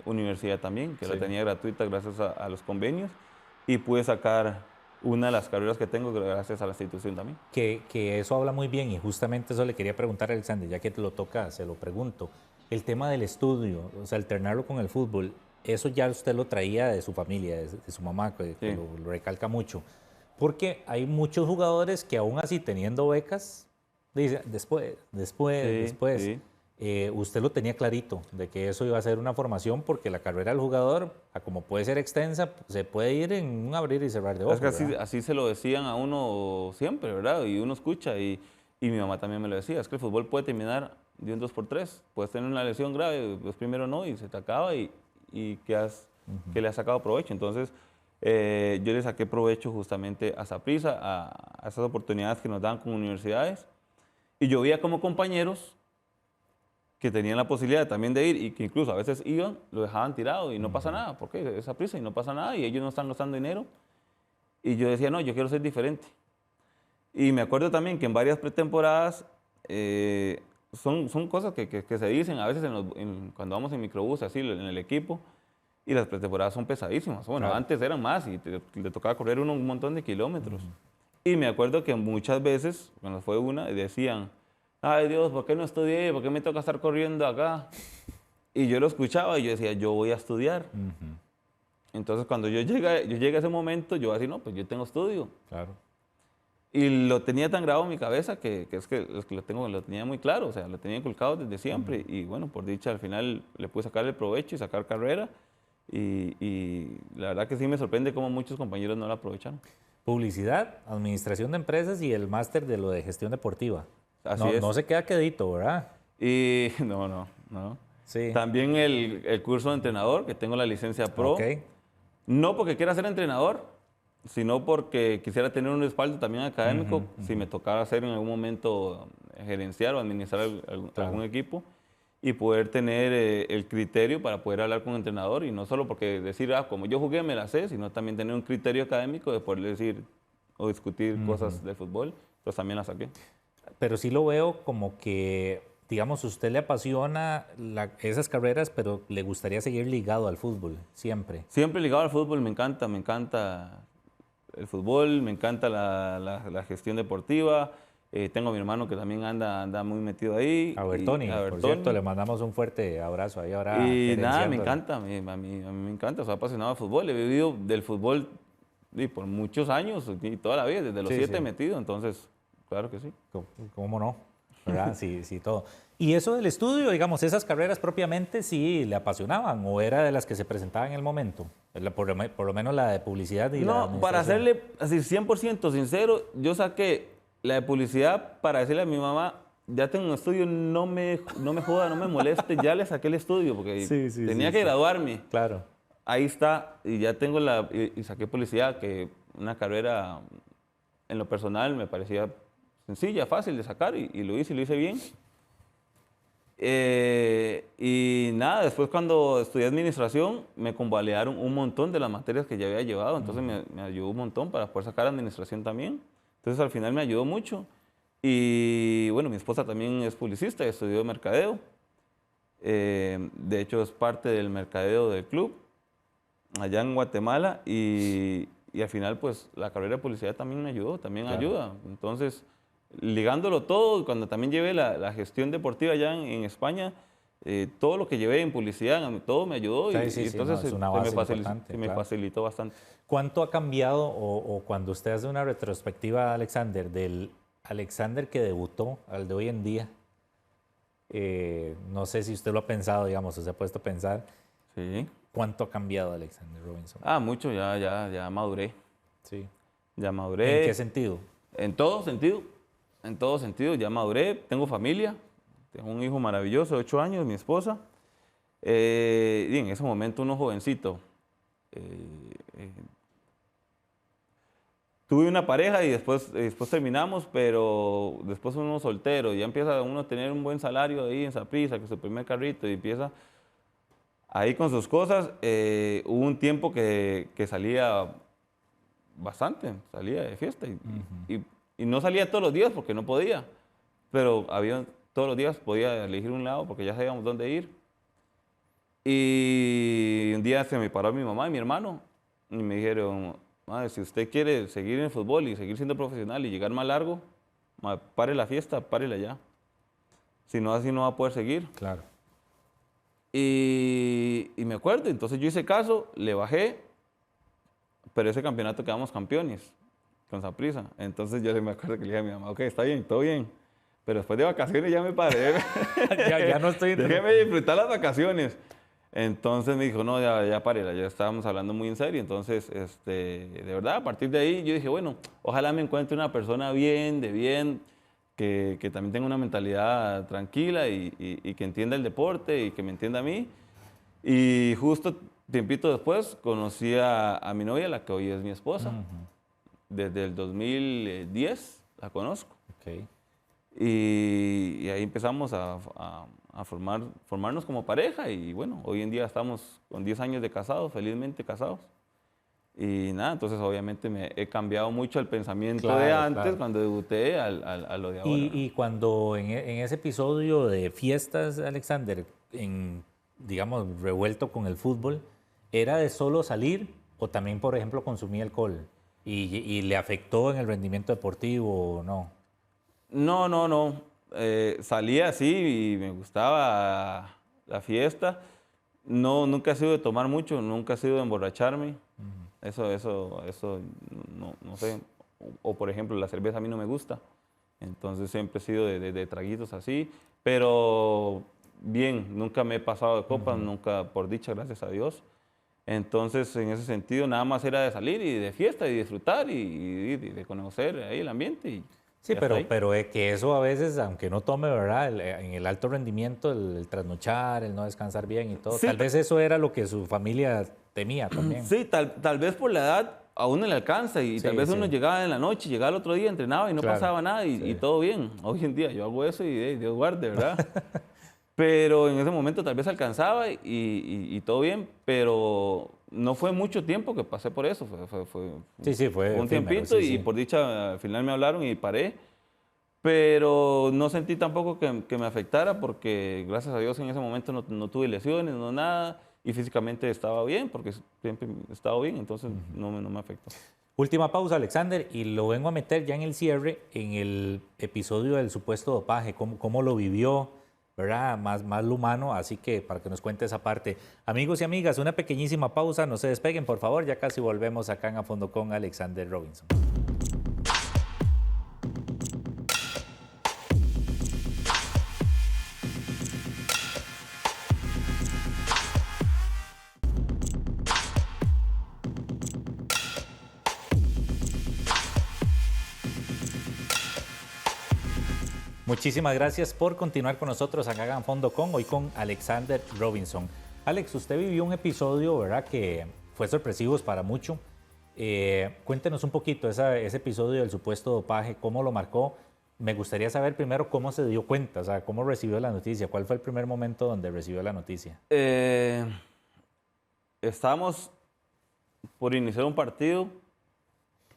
universidad también, que la tenía gratuita gracias a los convenios, y pude sacar una de las carreras que tengo gracias a la institución también. Que eso habla muy bien, y justamente eso le quería preguntar a Alexander, ya que te lo toca, se lo pregunto. El tema del estudio, o sea, alternarlo con el fútbol, eso ya usted lo traía de su familia, de su mamá, que lo recalca mucho. Porque hay muchos jugadores que aún así teniendo becas, Dice, después. Sí. Usted lo tenía clarito, de que eso iba a ser una formación, porque la carrera del jugador, como puede ser extensa, se puede ir en un abrir y cerrar de ojos. Es que así se lo decían a uno siempre, ¿verdad? Y uno escucha, y mi mamá también me lo decía, es que el fútbol puede terminar de un 2x3, puedes tener una lesión grave, pues primero no, y se te acaba, y que le has sacado provecho. Entonces, yo le saqué provecho justamente a Saprissa, a esas oportunidades que nos dan con universidades, y yo veía como compañeros que tenían la posibilidad también de ir y que incluso a veces iban, lo dejaban tirado y no pasa nada. ¿Por qué? Esa prisa y no pasa nada y ellos no están gastando dinero. Y yo decía, no, yo quiero ser diferente. Y me acuerdo también que en varias pretemporadas son cosas que se dicen a veces cuando vamos en microbús, así, en el equipo, y las pretemporadas son pesadísimas. Bueno, claro. Antes eran más y le tocaba correr un montón de kilómetros. Y me acuerdo que muchas veces, cuando fue una, decían, ay Dios, ¿por qué no estudié? ¿Por qué me toca estar corriendo acá? Y yo lo escuchaba y yo decía, yo voy a estudiar. Entonces cuando yo llegué a ese momento, yo así, no, pues yo tengo estudio. Claro. Y lo tenía tan grabado en mi cabeza que lo tenía muy claro, o sea, lo tenía inculcado desde siempre. Y bueno, por dicha, al final le pude sacar el provecho y sacar carrera. Y la verdad que sí me sorprende cómo muchos compañeros no la aprovecharon. Publicidad, administración de empresas y el máster de lo de gestión deportiva. Así es. No se queda quedito, ¿verdad? Y no. Sí. También el curso de entrenador, que tengo la licencia pro. Okay. No porque quiera ser entrenador, sino porque quisiera tener un respaldo también académico, si me tocara hacer en algún momento gerenciar o administrar algún equipo, y poder tener el criterio para poder hablar con un entrenador, y no solo porque decir, como yo jugué me la sé, sino también tener un criterio académico de poder decir o discutir cosas de fútbol. Entonces también la saqué. Pero sí lo veo como que, digamos, usted le apasiona esas carreras, pero le gustaría seguir ligado al fútbol, siempre. Siempre ligado al fútbol, me encanta el fútbol, me encanta la gestión deportiva. Tengo a mi hermano que también anda muy metido ahí. A Bertoni, por cierto, le mandamos un fuerte abrazo ahí ahora. Y nada, me encanta, a mí me encanta, soy apasionado de fútbol, he vivido del fútbol por muchos años y toda la vida, desde los 7 metido, entonces, claro que sí. ¿Cómo no? ¿Verdad? Sí, todo. ¿Y eso del estudio, digamos, esas carreras propiamente sí le apasionaban o era de las que se presentaban en el momento? Por lo menos la de publicidad y No, para serle así 100% sincero, yo saqué la de publicidad para decirle a mi mamá, ya tengo un estudio, no me joda, no me moleste, ya le saqué el estudio porque tenía que graduarme. Claro. Ahí está, y ya tengo y saqué publicidad, que una carrera en lo personal me parecía sencilla, fácil de sacar, y lo hice bien. Y nada, después cuando estudié administración me convalidaron un montón de las materias que ya había llevado, entonces me ayudó un montón para poder sacar administración también. Entonces al final me ayudó mucho. Y bueno, mi esposa también es publicista, estudió mercadeo. De hecho es parte del mercadeo del club allá en Guatemala, y al final pues la carrera de publicidad también me ayudó, también ayuda. Entonces, ligándolo todo, cuando también llevé la gestión deportiva allá en España, todo lo que llevé en publicidad, todo me ayudó, y entonces me facilitó bastante. ¿Cuánto ha cambiado, o cuando usted hace una retrospectiva, Alexander, del Alexander que debutó al de hoy en día? No sé si usted lo ha pensado, digamos, o se ha puesto a pensar. Sí. ¿Cuánto ha cambiado Alexander Robinson? Mucho, ya maduré. Sí. Ya maduré. ¿En qué sentido? En todo sentido, ya maduré, tengo familia, tengo un hijo maravilloso, 8 años, mi esposa. Y en ese momento uno jovencito. Tuve una pareja y después terminamos, pero después uno soltero, ya empieza uno a tener un buen salario ahí en Saprissa, que es su primer carrito, y empieza ahí con sus cosas. Hubo un tiempo que salía bastante, salía de fiesta y no salía todos los días porque no podía, pero todos los días podía elegir un lado porque ya sabíamos dónde ir. Y un día se me paró mi mamá y mi hermano y me dijeron, madre, si usted quiere seguir en el fútbol y seguir siendo profesional y llegar más largo, madre, pare la fiesta, párela ya. Si no, así no va a poder seguir. Claro. Y me acuerdo, entonces yo hice caso, le bajé, pero ese campeonato quedamos campeones con Saprissa. Entonces yo me acuerdo que le dije a mi mamá, ok, está bien, todo bien, pero después de vacaciones ya me paré. Ya no estoy... Déjeme disfrutar las vacaciones. Entonces me dijo, no, ya pare, ya estábamos hablando muy en serio. Entonces, de verdad, a partir de ahí yo dije, bueno, ojalá me encuentre una persona bien, de bien, que también tenga una mentalidad tranquila y que entienda el deporte y que me entienda a mí. Y justo tiempito después conocí a mi novia, la que hoy es mi esposa. Desde el 2010 la conozco. Ok. Y ahí empezamos a formarnos como pareja y bueno, hoy en día estamos con 10 años de casados, felizmente casados. Y nada, entonces obviamente me he cambiado mucho el pensamiento de Claro, antes, claro. cuando debuté, a lo de ahora. Y cuando en ese episodio de fiestas, Alexander, digamos, revuelto con el fútbol, ¿era de solo salir o también, por ejemplo, consumía alcohol? ¿Y le afectó en el rendimiento deportivo o no? No, no, no. Salía así y me gustaba la fiesta. No, nunca ha sido de tomar mucho, nunca ha sido de emborracharme. Eso, no sé. O, por ejemplo, la cerveza a mí no me gusta. Entonces siempre he sido de traguitos así. Pero bien, nunca me he pasado de copas, nunca, por dicha, gracias a Dios. Entonces, en ese sentido, nada más era de salir y de fiesta y disfrutar y de conocer ahí el ambiente. Sí, Y hasta ahí. pero es que eso a veces, aunque no tome, ¿verdad? En el alto rendimiento, el trasnochar, el no descansar bien y todo, Sí, tal vez eso era lo que su familia temía también. sí, tal vez por la edad a uno le alcanza y Sí, tal vez uno sí. llegaba en la noche, llegaba el otro día, entrenaba y no Claro, pasaba nada y, sí. y todo bien. Hoy en día yo hago eso y Dios guarde, ¿verdad? Pero en ese momento tal vez alcanzaba y todo bien, pero no fue mucho tiempo que pasé por eso. Fue Sí, fue un efímero, tiempito sí, y sí. por dicha al final me hablaron y paré. Pero no sentí tampoco que me afectara porque gracias a Dios en ese momento no tuve lesiones, no nada y físicamente estaba bien porque siempre he estado bien, entonces no me afectó. Última pausa, Alexander, y lo vengo a meter ya en el cierre, en el episodio del supuesto dopaje, cómo lo vivió, ¿verdad? Más lo humano, así que para que nos cuente esa parte. Amigos y amigas, una pequeñísima pausa, no se despeguen, por favor, ya casi volvemos acá en A Fondo con Alexander Robinson. Muchísimas gracias por continuar con nosotros acá en Fondo con, hoy con Alexander Robinson. Alex, usted vivió un episodio, ¿verdad?, que fue sorpresivo para mucho. Cuéntenos un poquito ese episodio del supuesto dopaje, cómo lo marcó. Me gustaría saber primero cómo se dio cuenta, o sea, cómo recibió la noticia, cuál fue el primer momento donde recibió la noticia. Estábamos por iniciar un partido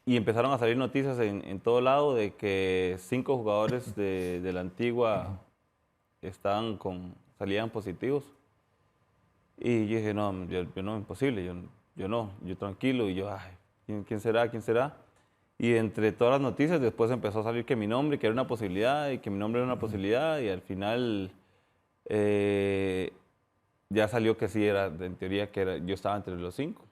y empezaron a salir noticias en todo lado de que 5 jugadores de la Antigua salían positivos. Y yo dije, no, yo no, imposible, yo no, yo tranquilo. Y yo, ay, ¿quién será? ¿Quién será? Y entre todas las noticias después empezó a salir que mi nombre, que era una posibilidad, y que mi nombre era una posibilidad, y al final ya salió que sí era, en teoría, yo estaba entre los 5.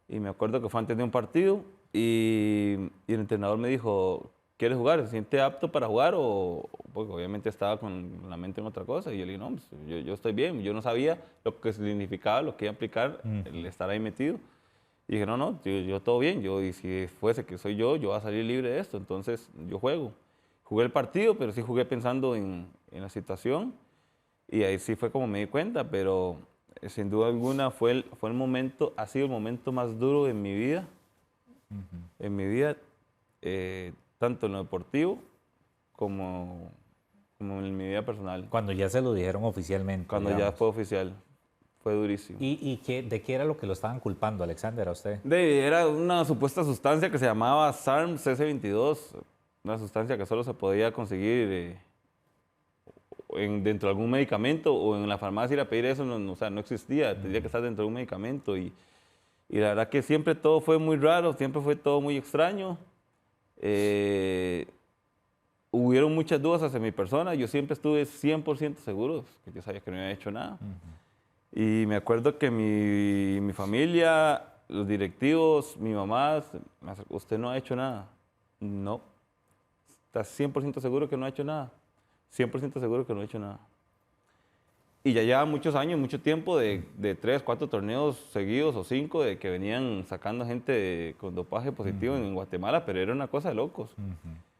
Y me acuerdo que fue antes de un partido, y el entrenador me dijo, ¿quieres jugar? ¿Se siente apto para jugar? Porque obviamente estaba con la mente en otra cosa. Y yo le dije, no, pues, yo estoy bien. Yo no sabía lo que significaba, lo que iba a implicar el estar ahí metido. Y dije, no, yo todo bien. Y si fuese que soy yo voy a salir libre de esto. Entonces yo juego. Jugué el partido, pero sí jugué pensando en la situación. Y ahí sí fue como me di cuenta, pero sin duda alguna fue el momento, ha sido el momento más duro en mi vida. En mi vida, tanto en lo deportivo como en mi vida personal. Cuando ya se lo dijeron oficialmente. Cuando digamos. ya fue oficial, fue durísimo. ¿Y de qué era lo que lo estaban culpando, Alexander, a usted? Era una supuesta sustancia que se llamaba SARM CS22, una sustancia que solo se podía conseguir dentro de algún medicamento o en la farmacia ir a pedir eso, o sea, no existía, tenía que estar dentro de un medicamento y la verdad que siempre todo fue muy raro, siempre fue todo muy extraño. Hubieron muchas dudas hacia mi persona, yo siempre estuve 100% seguro, que yo sabía que no había hecho nada. Y me acuerdo que mi familia, los directivos, mi mamá, usted no ha hecho nada. No. ¿Estás 100% seguro que no ha hecho nada? 100% seguro que no ha hecho nada. Y ya lleva muchos años, mucho tiempo de 3, 4 torneos seguidos o 5 de que venían sacando gente con dopaje positivo en Guatemala, pero era una cosa de locos.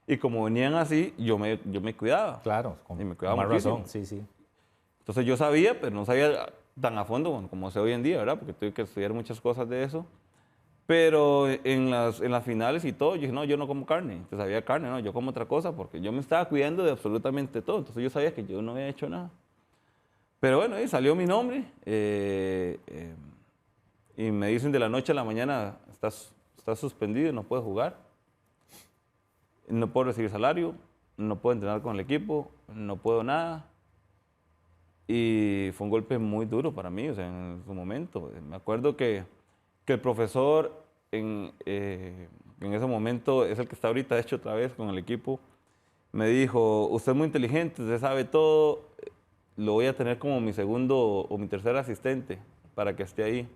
Y como venían así, yo me cuidaba. Claro, y me cuidaba más muchísimo. razón, sí. Entonces yo sabía, pero no sabía tan a fondo como sé hoy en día, ¿verdad? Porque tuve que estudiar muchas cosas de eso. Pero en las finales y todo, yo dije, no, yo no como carne. Entonces había carne, no, yo como otra cosa porque yo me estaba cuidando de absolutamente todo. Entonces yo sabía que yo no había hecho nada. Pero bueno, ahí salió mi nombre y me dicen de la noche a la mañana, estás suspendido, no puedes jugar, no puedo recibir salario, no puedo entrenar con el equipo, no puedo nada. Y fue un golpe muy duro para mí, o sea, en su momento. Me acuerdo que el profesor en ese momento, es el que está ahorita hecho otra vez con el equipo, me dijo, usted es muy inteligente, usted sabe todo, lo voy a tener como mi segundo o mi tercer asistente para que esté ahí.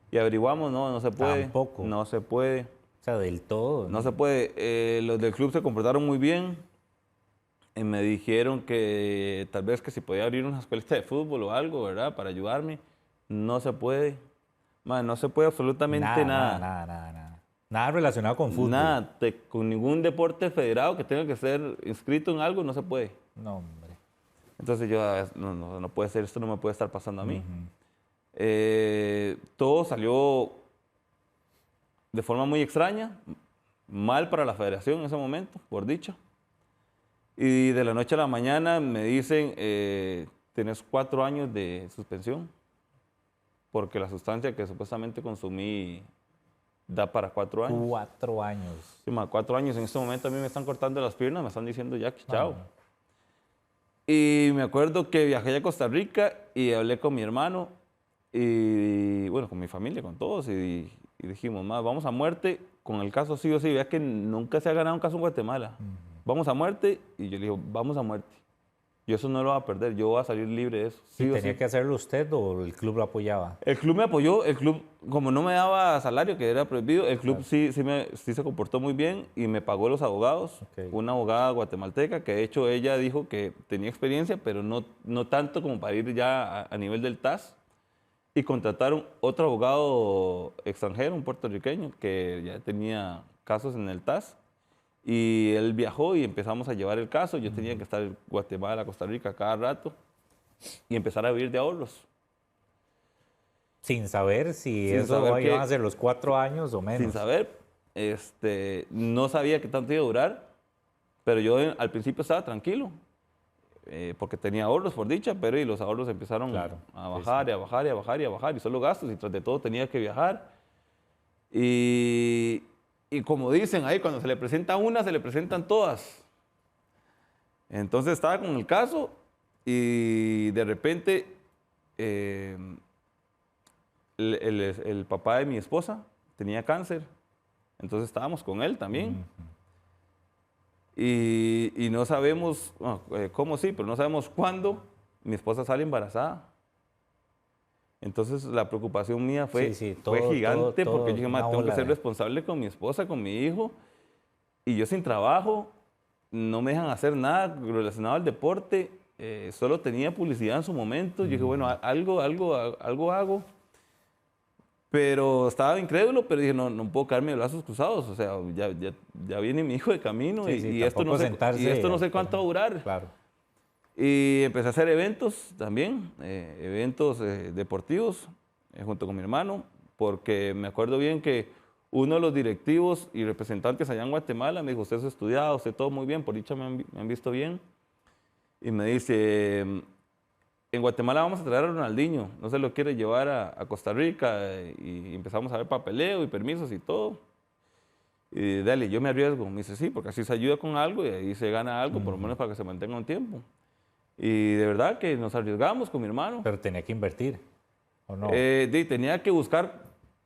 Y averiguamos, no se puede. Tampoco. No se puede. O sea, del todo. No se puede. Los del club se comportaron muy bien. Y me dijeron que tal vez que si podía abrir una escuelita de fútbol o algo, ¿verdad? Para ayudarme. No se puede. Man, no se puede absolutamente nada. Nada. Nada relacionado con fútbol. Nada. Con ningún deporte federado que tenga que ser inscrito en algo, no se puede. No, hombre. Entonces yo, no puede ser, esto no me puede estar pasando a mí. Todo salió de forma muy extraña, mal para la federación en ese momento, por dicho. Y de la noche a la mañana me dicen, tienes 4 años de suspensión, porque la sustancia que supuestamente consumí da para 4 años. 4 años. Sí, 4 años. En este momento a mí me están cortando las piernas, me están diciendo ya que chao. Y me acuerdo que viajé a Costa Rica y hablé con mi hermano y, bueno, con mi familia, con todos, y dijimos, vamos a muerte con el caso sí o sí. Vea que nunca se ha ganado un caso en Guatemala. Vamos a muerte. Y yo le digo, vamos a muerte. Yo eso no lo voy a perder, yo voy a salir libre de eso. ¿Y tenía que hacerlo usted o el club lo apoyaba? El club me apoyó, el club, como no me daba salario, que era prohibido, el club sí se comportó muy bien y me pagó los abogados. Una abogada guatemalteca, que de hecho ella dijo que tenía experiencia, pero no tanto como para ir ya a nivel del TAS. Y contrataron otro abogado extranjero, un puertorriqueño, que ya tenía casos en el TAS. Y él viajó y empezamos a llevar el caso. Yo tenía que estar en Guatemala, Costa Rica cada rato y empezar a vivir de ahorros. Sin saber si eso iban a ser los 4 años o menos. Sin saber. No sabía qué tanto iba a durar, pero yo al principio estaba tranquilo, porque tenía ahorros, por dicha, pero y los ahorros empezaron a bajar, y a bajar, y a bajar, y a bajar, y solo gastos, y tras de todo tenía que viajar. Y como dicen ahí, cuando se le presenta una, se le presentan todas. Entonces estaba con el caso y de repente el papá de mi esposa tenía cáncer. Entonces estábamos con él también. Y no sabemos cómo sí, pero no sabemos cuándo mi esposa sale embarazada. Entonces la preocupación mía fue gigante porque yo dije, tengo que ser responsable con mi esposa, con mi hijo, y yo sin trabajo, no me dejan hacer nada relacionado al deporte, solo tenía publicidad en su momento. Yo dije, bueno, algo hago, pero estaba incrédulo, pero dije, no puedo quedarme de brazos cruzados, o sea, ya viene mi hijo de camino y esto no sé cuánto va a durar. Claro. Y empecé a hacer eventos también, eventos deportivos, junto con mi hermano, porque me acuerdo bien que uno de los directivos y representantes allá en Guatemala me dijo, usted es estudiado, usted todo muy bien, por dicha me han visto bien. Y me dice, en Guatemala vamos a traer a Ronaldinho, no se lo quiere llevar a Costa Rica. Y empezamos a ver papeleo y permisos y todo. Y dale, yo me arriesgo. Me dice, sí, porque así se ayuda con algo y ahí se gana algo, por lo menos para que se mantenga un tiempo. Y de verdad que nos arriesgamos con mi hermano. Pero tenía que invertir, ¿o no? Tenía que buscar.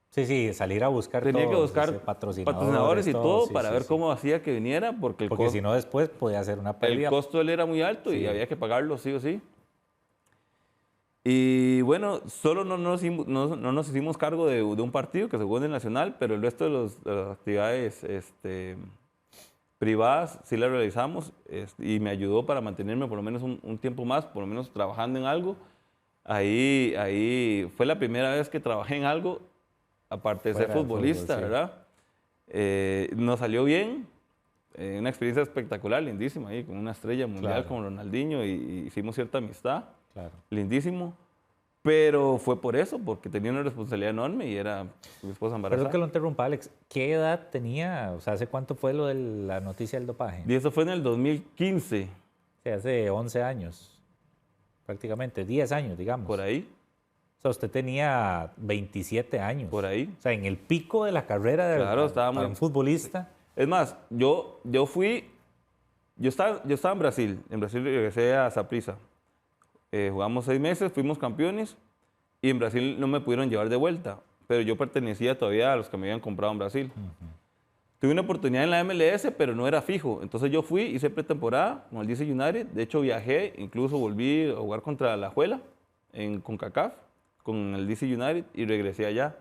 Sí, salir a buscar tenía que buscar patrocinadores y todo para ver cómo hacía que viniera, porque si no después podía ser una pérdida. El costo de él era muy alto y había que pagarlo sí o sí. Y bueno, solo no nos hicimos cargo de un partido que se jugó en el Nacional, pero el resto de las actividades privadas sí las realizamos y me ayudó para mantenerme por lo menos un tiempo más, por lo menos trabajando en algo. Ahí fue la primera vez que trabajé en algo, aparte de ser Fuera del fútbol, futbolista, sí. ¿verdad? Nos salió bien, una experiencia espectacular, lindísima, ahí con una estrella mundial Claro. como Ronaldinho y hicimos cierta amistad, Claro. lindísimo. Pero fue por eso, porque tenía una responsabilidad enorme y era mi esposa Perdón embarazada. que lo interrumpa, Alex. ¿Qué edad tenía? O sea, ¿hace cuánto fue lo de la noticia del dopaje? Y eso fue en el 2015, O sea, hace 11 años, prácticamente, 10 años, digamos. por ahí, O sea, usted tenía 27 años. por ahí. O sea, en el pico de la carrera Claro, estábamos- para un futbolista. Es más, yo estaba en Brasil regresé a Saprissa. Jugamos 6 meses, fuimos campeones y en Brasil no me pudieron llevar de vuelta, pero yo pertenecía todavía a los que me habían comprado en Brasil. Tuve una oportunidad en la MLS, pero no era fijo. Entonces yo fui, hice pretemporada con el DC United. De hecho, viajé, incluso volví a jugar contra la Juela en CONCACAF con el DC United y regresé allá.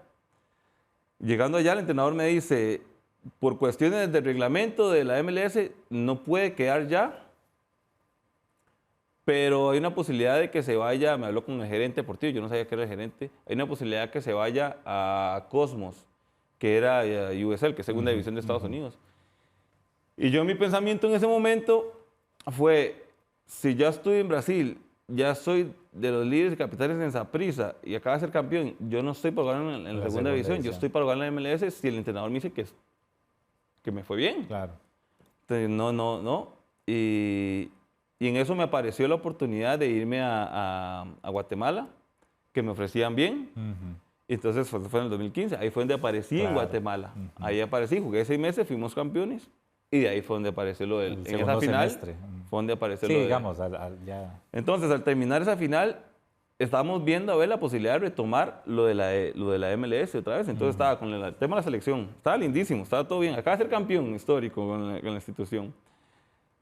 Llegando allá, el entrenador me dice, por cuestiones de reglamento de la MLS, no puede quedar ya, pero hay una posibilidad de que se vaya, me habló con el gerente deportivo, yo no sabía que era el gerente, hay una posibilidad de que se vaya a Cosmos, que era USL, que es segunda división de Estados Unidos. Y yo mi pensamiento en ese momento fue, si ya estoy en Brasil, ya soy de los líderes y capitanes en Saprissa y acaba de ser campeón, yo no estoy para jugar en la segunda división, yo estoy para jugar en la MLS si el entrenador me dice que me fue bien. Claro. Entonces, no. Y en eso me apareció la oportunidad de irme a Guatemala, que me ofrecían bien. Entonces fue en el 2015, ahí fue donde aparecí en Guatemala. Ahí aparecí, jugué 6 meses, fuimos campeones. Y de ahí fue donde apareció lo del... El En esa segundo final semestre. fue donde apareció Sí, lo de... digamos, ya. Entonces, al terminar esa final, estábamos viendo a ver la posibilidad de retomar lo de la MLS otra vez. Entonces estaba con el tema de la selección. Estaba lindísimo, estaba todo bien. Acaba de ser campeón histórico con la institución.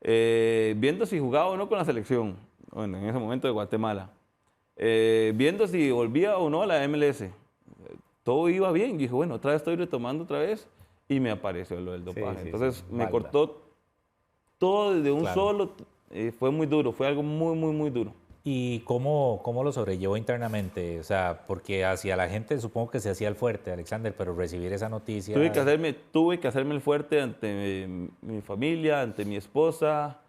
Viendo si jugaba o no con la selección, bueno, en ese momento de Guatemala. Viendo si volvía o no a la MLS. Todo iba bien. Dije, bueno, otra vez estoy retomando otra vez. Y me apareció lo del dopaje. sí, Entonces sí, me balda. cortó todo de un Claro. solo. Fue muy duro, fue algo muy, muy, muy duro. ¿Y cómo lo sobrellevó internamente? O sea, porque hacia la gente supongo que se hacía el fuerte, Alexander, pero recibir esa noticia... Tuve que hacerme el fuerte ante mi familia, ante mi esposa,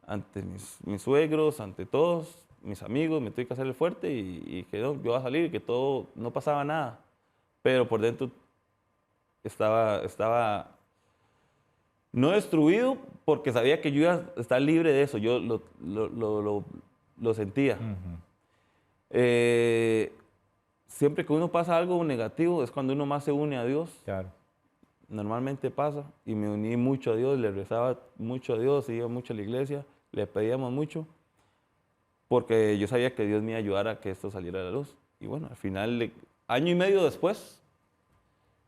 ante mis suegros, ante todos mis amigos. Me tuve que hacer el fuerte y que no, yo iba a salir y que todo, no pasaba nada. Pero por dentro estaba no destruido porque sabía que yo iba a estar libre de eso. Yo lo sentía. Siempre que uno pasa algo negativo es cuando uno más se une a Dios. Claro. Normalmente pasa y me uní mucho a Dios, le rezaba mucho a Dios, iba mucho a la iglesia, le pedíamos mucho porque yo sabía que Dios me iba a ayudar a que esto saliera a la luz. Y bueno, al final, año y medio después,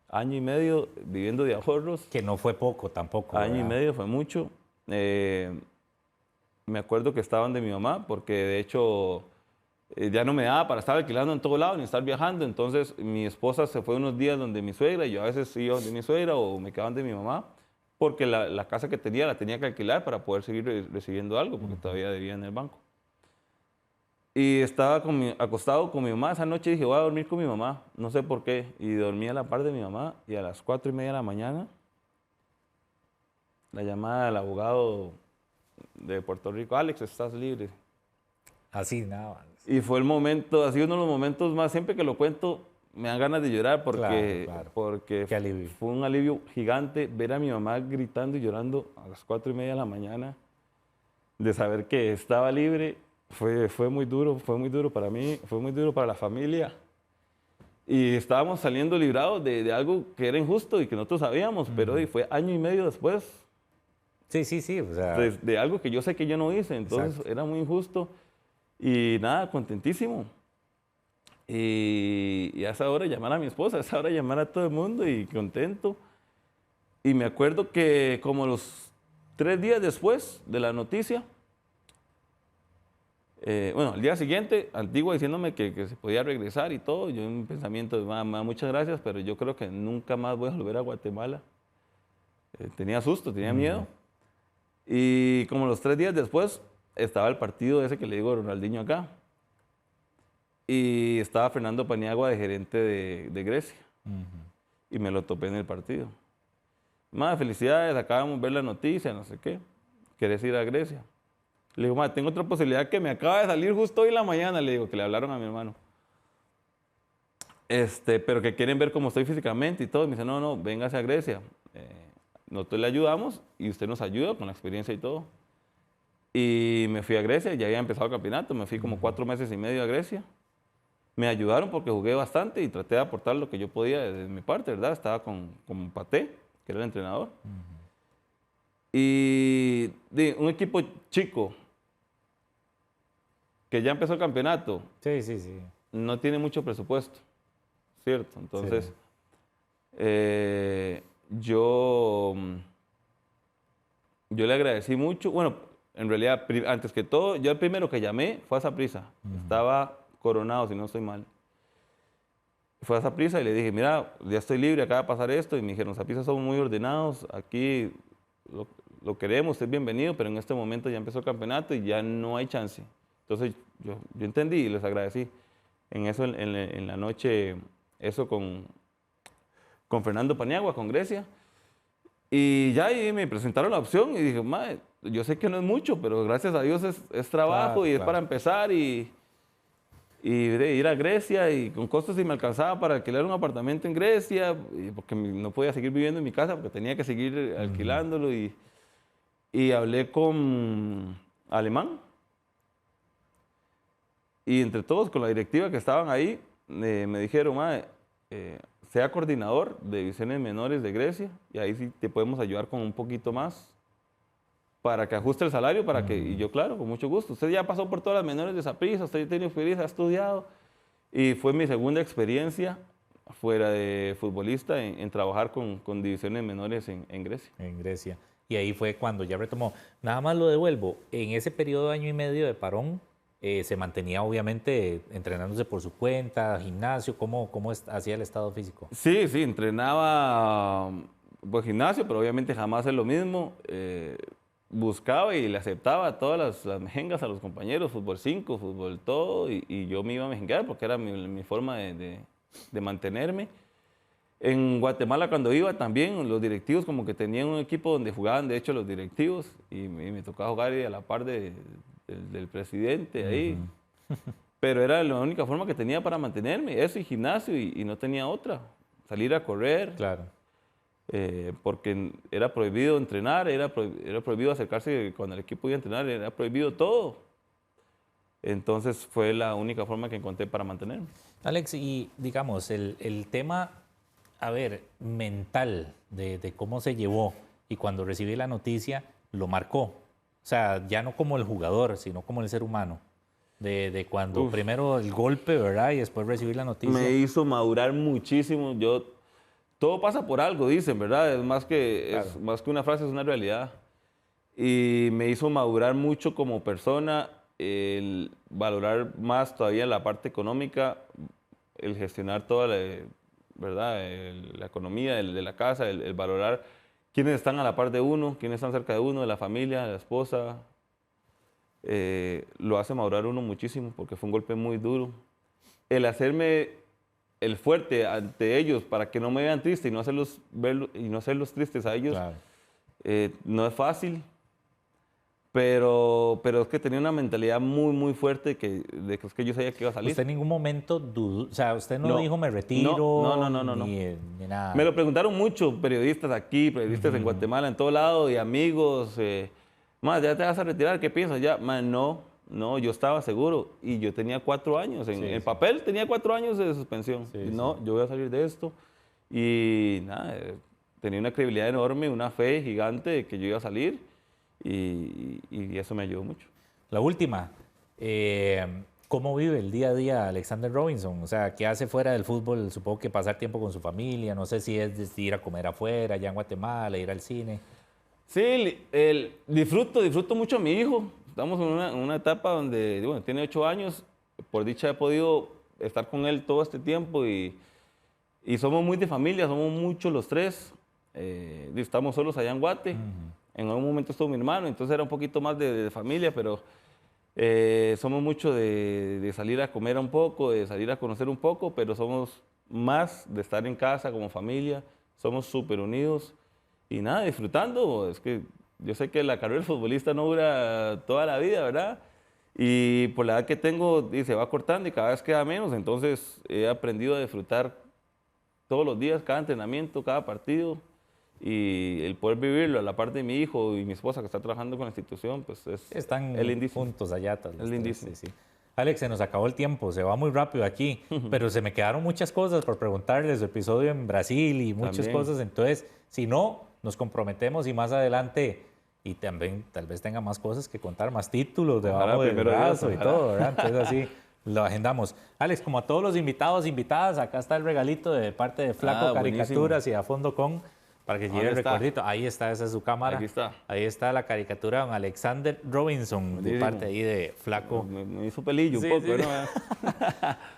año y medio viviendo de ahorros. Que no fue poco tampoco. Año y ¿verdad? medio fue mucho. Me acuerdo que estaban de mi mamá porque de hecho ya no me daba para estar alquilando en todo lado ni estar viajando. Entonces mi esposa se fue unos días donde mi suegra y yo a veces iba donde mi suegra o me quedaban de mi mamá porque la casa que tenía la tenía que alquilar para poder seguir recibiendo algo porque todavía debía en el banco. Y estaba acostado con mi mamá esa noche y dije, voy a dormir con mi mamá, no sé por qué. Y dormí a la par de mi mamá y a las 4:30 de la mañana, la llamada del abogado de Puerto Rico, Alex, estás libre. Así, nada más. Y fue el momento, ha sido uno de los momentos más, siempre que lo cuento, me dan ganas de llorar porque, Claro. porque Qué alivio. fue un alivio gigante ver a mi mamá gritando y llorando a las 4:30 de la mañana, de saber que estaba libre. Fue muy duro para mí, fue muy duro para la familia. Y estábamos saliendo librados de algo que era injusto y que nosotros sabíamos, pero fue año y medio después Sí. O sea, de algo que yo sé que yo no hice, entonces Exacto. era muy injusto. Y nada, contentísimo. Y a esa hora llamar a mi esposa, a esa hora llamar a todo el mundo y contento. Y me acuerdo que como los 3 días después de la noticia, bueno, al día siguiente, Antigua diciéndome que se podía regresar y todo, yo en mi pensamiento, mamá, muchas gracias, pero yo creo que nunca más voy a volver a Guatemala. Tenía susto, tenía miedo. Y como los 3 días después estaba el partido ese que le digo de Ronaldinho acá. Y estaba Fernando Paniagua de gerente de Grecia. Y me lo topé en el partido. Madre, felicidades, acabamos de ver la noticia, no sé qué. ¿Querés ir a Grecia? Le digo, madre, tengo otra posibilidad que me acaba de salir justo hoy en la mañana, le digo, que le hablaron a mi hermano. Pero que quieren ver cómo estoy físicamente y todo. Y me dice, no, no, véngase a Grecia. Nosotros le ayudamos y usted nos ayuda con la experiencia y todo. Y me fui a Grecia, ya había empezado el campeonato, me fui como 4 meses y medio a Grecia. Me ayudaron porque jugué bastante y traté de aportar lo que yo podía de mi parte, ¿verdad? Estaba con Paté, que era el entrenador. Y un equipo chico, que ya empezó el campeonato, Sí, sí, sí. no tiene mucho presupuesto, ¿cierto? Entonces, yo le agradecí mucho. Bueno, en realidad, antes que todo, yo el primero que llamé fue a Saprissa. Estaba Coronado, si no estoy mal. Fue a Saprissa y le dije, mira, ya estoy libre, acaba de pasar esto. Y me dijeron, Saprissa somos muy ordenados, aquí lo queremos, usted es bienvenido, pero en este momento ya empezó el campeonato y ya no hay chance. Entonces yo entendí y les agradecí. En eso, en la noche, eso con Fernando Paniagua, con Grecia. Y ya ahí me presentaron la opción y dije, madre, yo sé que no es mucho, pero gracias a Dios es trabajo, Claro, y es claro. para empezar y de ir a Grecia, y con costos si me alcanzaba para alquilar un apartamento en Grecia, porque no podía seguir viviendo en mi casa porque tenía que seguir alquilándolo, y hablé con Alemán. Y entre todos, con la directiva que estaban ahí, me dijeron, madre, sea coordinador de divisiones menores de Grecia y ahí sí te podemos ayudar con un poquito más para que ajuste el salario, para que, y yo claro, con mucho gusto. Usted ya pasó por todas las menores de Saprissa, usted ya tiene experiencia, ha estudiado, y fue mi segunda experiencia fuera de futbolista en trabajar con divisiones menores en Grecia. En Grecia. Y ahí fue cuando ya retomó. Nada más lo devuelvo. En ese periodo de año y medio de parón, se mantenía obviamente entrenándose por su cuenta, gimnasio. ¿Cómo hacía el estado físico? Sí, sí, entrenaba pues gimnasio, pero obviamente jamás es lo mismo. Buscaba y le aceptaba todas las mejengas a los compañeros, fútbol 5, fútbol todo, y yo me iba a mejengar porque era mi forma de mantenerme. En Guatemala cuando iba también, los directivos como que tenían un equipo donde jugaban de hecho los directivos, y me tocaba jugar a la par del presidente ahí. Pero era la única forma que tenía para mantenerme, eso y gimnasio, y no tenía otra. Salir a correr. Claro. Porque era prohibido entrenar, era prohibido acercarse cuando el equipo iba a entrenar, era prohibido todo. Entonces fue la única forma que encontré para mantenerme. Alex, y digamos, el tema, a ver, mental de cómo se llevó y cuando recibí la noticia, lo marcó. O sea, ya no como el jugador, sino como el ser humano. De cuando primero el golpe, ¿verdad? Y después recibir la noticia. Me hizo madurar muchísimo. Todo pasa por algo, dicen, ¿verdad? Es más que una frase, es una realidad. Y me hizo madurar mucho como persona, el valorar más todavía la parte económica, el gestionar toda ¿verdad? La economía de la casa, el valorar quiénes están a la par de uno, quiénes están cerca de uno, de la familia, de la esposa. Lo hace madurar uno muchísimo porque fue un golpe muy duro. El hacerme el fuerte ante ellos para que no me vean triste y no hacerlos tristes a ellos, Claro. no es fácil, pero es que tenía una mentalidad muy, muy fuerte de que es que yo sabía que iba a salir. ¿Usted en ningún momento dudó? O sea, usted no No. dijo me retiro, No. ni nada. Me lo preguntaron mucho periodistas aquí, periodistas en Guatemala, en todo lado, y amigos. Más, ¿ya te vas a retirar? ¿Qué piensas? Ya, man, no, yo estaba seguro y yo tenía 4 años. En el papel tenía 4 años de suspensión. Sí, yo voy a salir de esto. Y nada, tenía una credibilidad enorme, una fe gigante de que yo iba a salir y eso me ayudó mucho. La última, ¿cómo vive el día a día Alexander Robinson? O sea, ¿qué hace fuera del fútbol? Supongo que pasar tiempo con su familia, no sé si es ir a comer afuera, allá en Guatemala, ir al cine. Sí, disfruto mucho a mi hijo. Estamos en una etapa donde, bueno, tiene 8 años. Por dicha he podido estar con él todo este tiempo y somos muy de familia, somos muchos los tres. Estamos solos allá en Guate. En algún momento estuvo mi hermano, entonces era un poquito más de familia, pero somos mucho de salir a comer un poco, de salir a conocer un poco, pero somos más de estar en casa como familia, somos súper unidos y nada, disfrutando. Es que yo sé que la carrera del futbolista no dura toda la vida, ¿verdad? Y por la edad que tengo se va cortando y cada vez queda menos, entonces he aprendido a disfrutar todos los días, cada entrenamiento, cada partido, y el poder vivirlo a la par de mi hijo y mi esposa que está trabajando con la institución, pues Están es lindísimo. juntos allá. Es lindísimo. Sí, sí. Alex, se nos acabó el tiempo, se va muy rápido aquí, pero se me quedaron muchas cosas por preguntarles, su episodio en Brasil y muchas También. cosas, entonces, si no, nos comprometemos y más adelante, y también tal vez tenga más cosas que contar, más títulos debajo del primero Dios, brazo y ojalá. todo, ¿verdad? Entonces así lo agendamos. Alex, como a todos los invitados, invitadas, acá está el regalito de parte de Flaco Buenísimo. Caricaturas y a fondo con, para que lleve el ¿Dónde está? recuerdito. Ahí está, esa es su cámara. Aquí está. Ahí está la caricatura de don Alexander Robinson, de Buenísimo. parte ahí de Flaco. Me hizo pelillo Sí, un poco, sí. ¿no?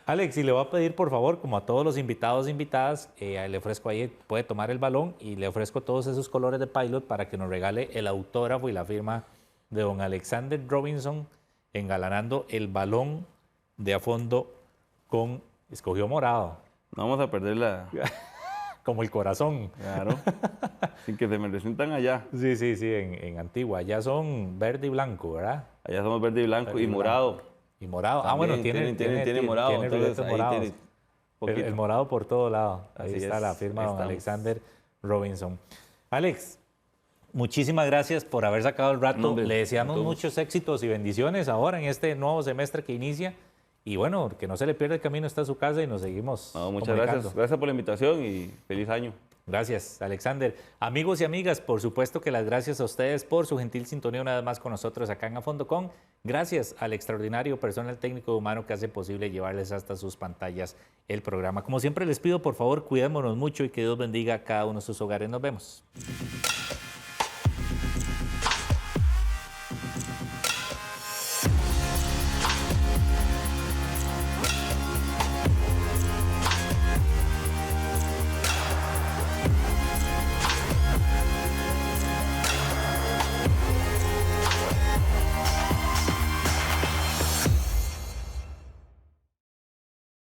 Alex, y le voy a pedir, por favor, como a todos los invitados e invitadas, le ofrezco ahí, puede tomar el balón y le ofrezco todos esos colores de Pilot para que nos regale el autógrafo y la firma de don Alexander Robinson, engalanando el balón de a fondo con, escogió morado, No vamos a perder como el corazón. Claro. Sin que se me resientan allá. Sí, sí, sí, en Antigua. Ya son verde y blanco, ¿verdad? Allá somos verde y blanco Verde y y morado. Y morado. También Bueno, tiene morado. tiene Entonces ribetes ahí morados. tiene El poquito. morado por todo lado. Ahí Así está es, la firma de don estamos. Alexander Robinson. Alex, muchísimas gracias por haber sacado el rato. No, hombre, Le deseamos a todos. muchos éxitos y bendiciones ahora en este nuevo semestre que inicia. Y bueno, que no se le pierda el camino hasta su casa y nos seguimos No, muchas comunicando. gracias. Gracias por la invitación y feliz año. Gracias, Alexander. Amigos y amigas, por supuesto que las gracias a ustedes por su gentil sintonía una vez más con nosotros acá en A Fondo Con. Gracias al extraordinario personal técnico humano que hace posible llevarles hasta sus pantallas el programa. Como siempre les pido, por favor, cuidémonos mucho y que Dios bendiga a cada uno de sus hogares. Nos vemos.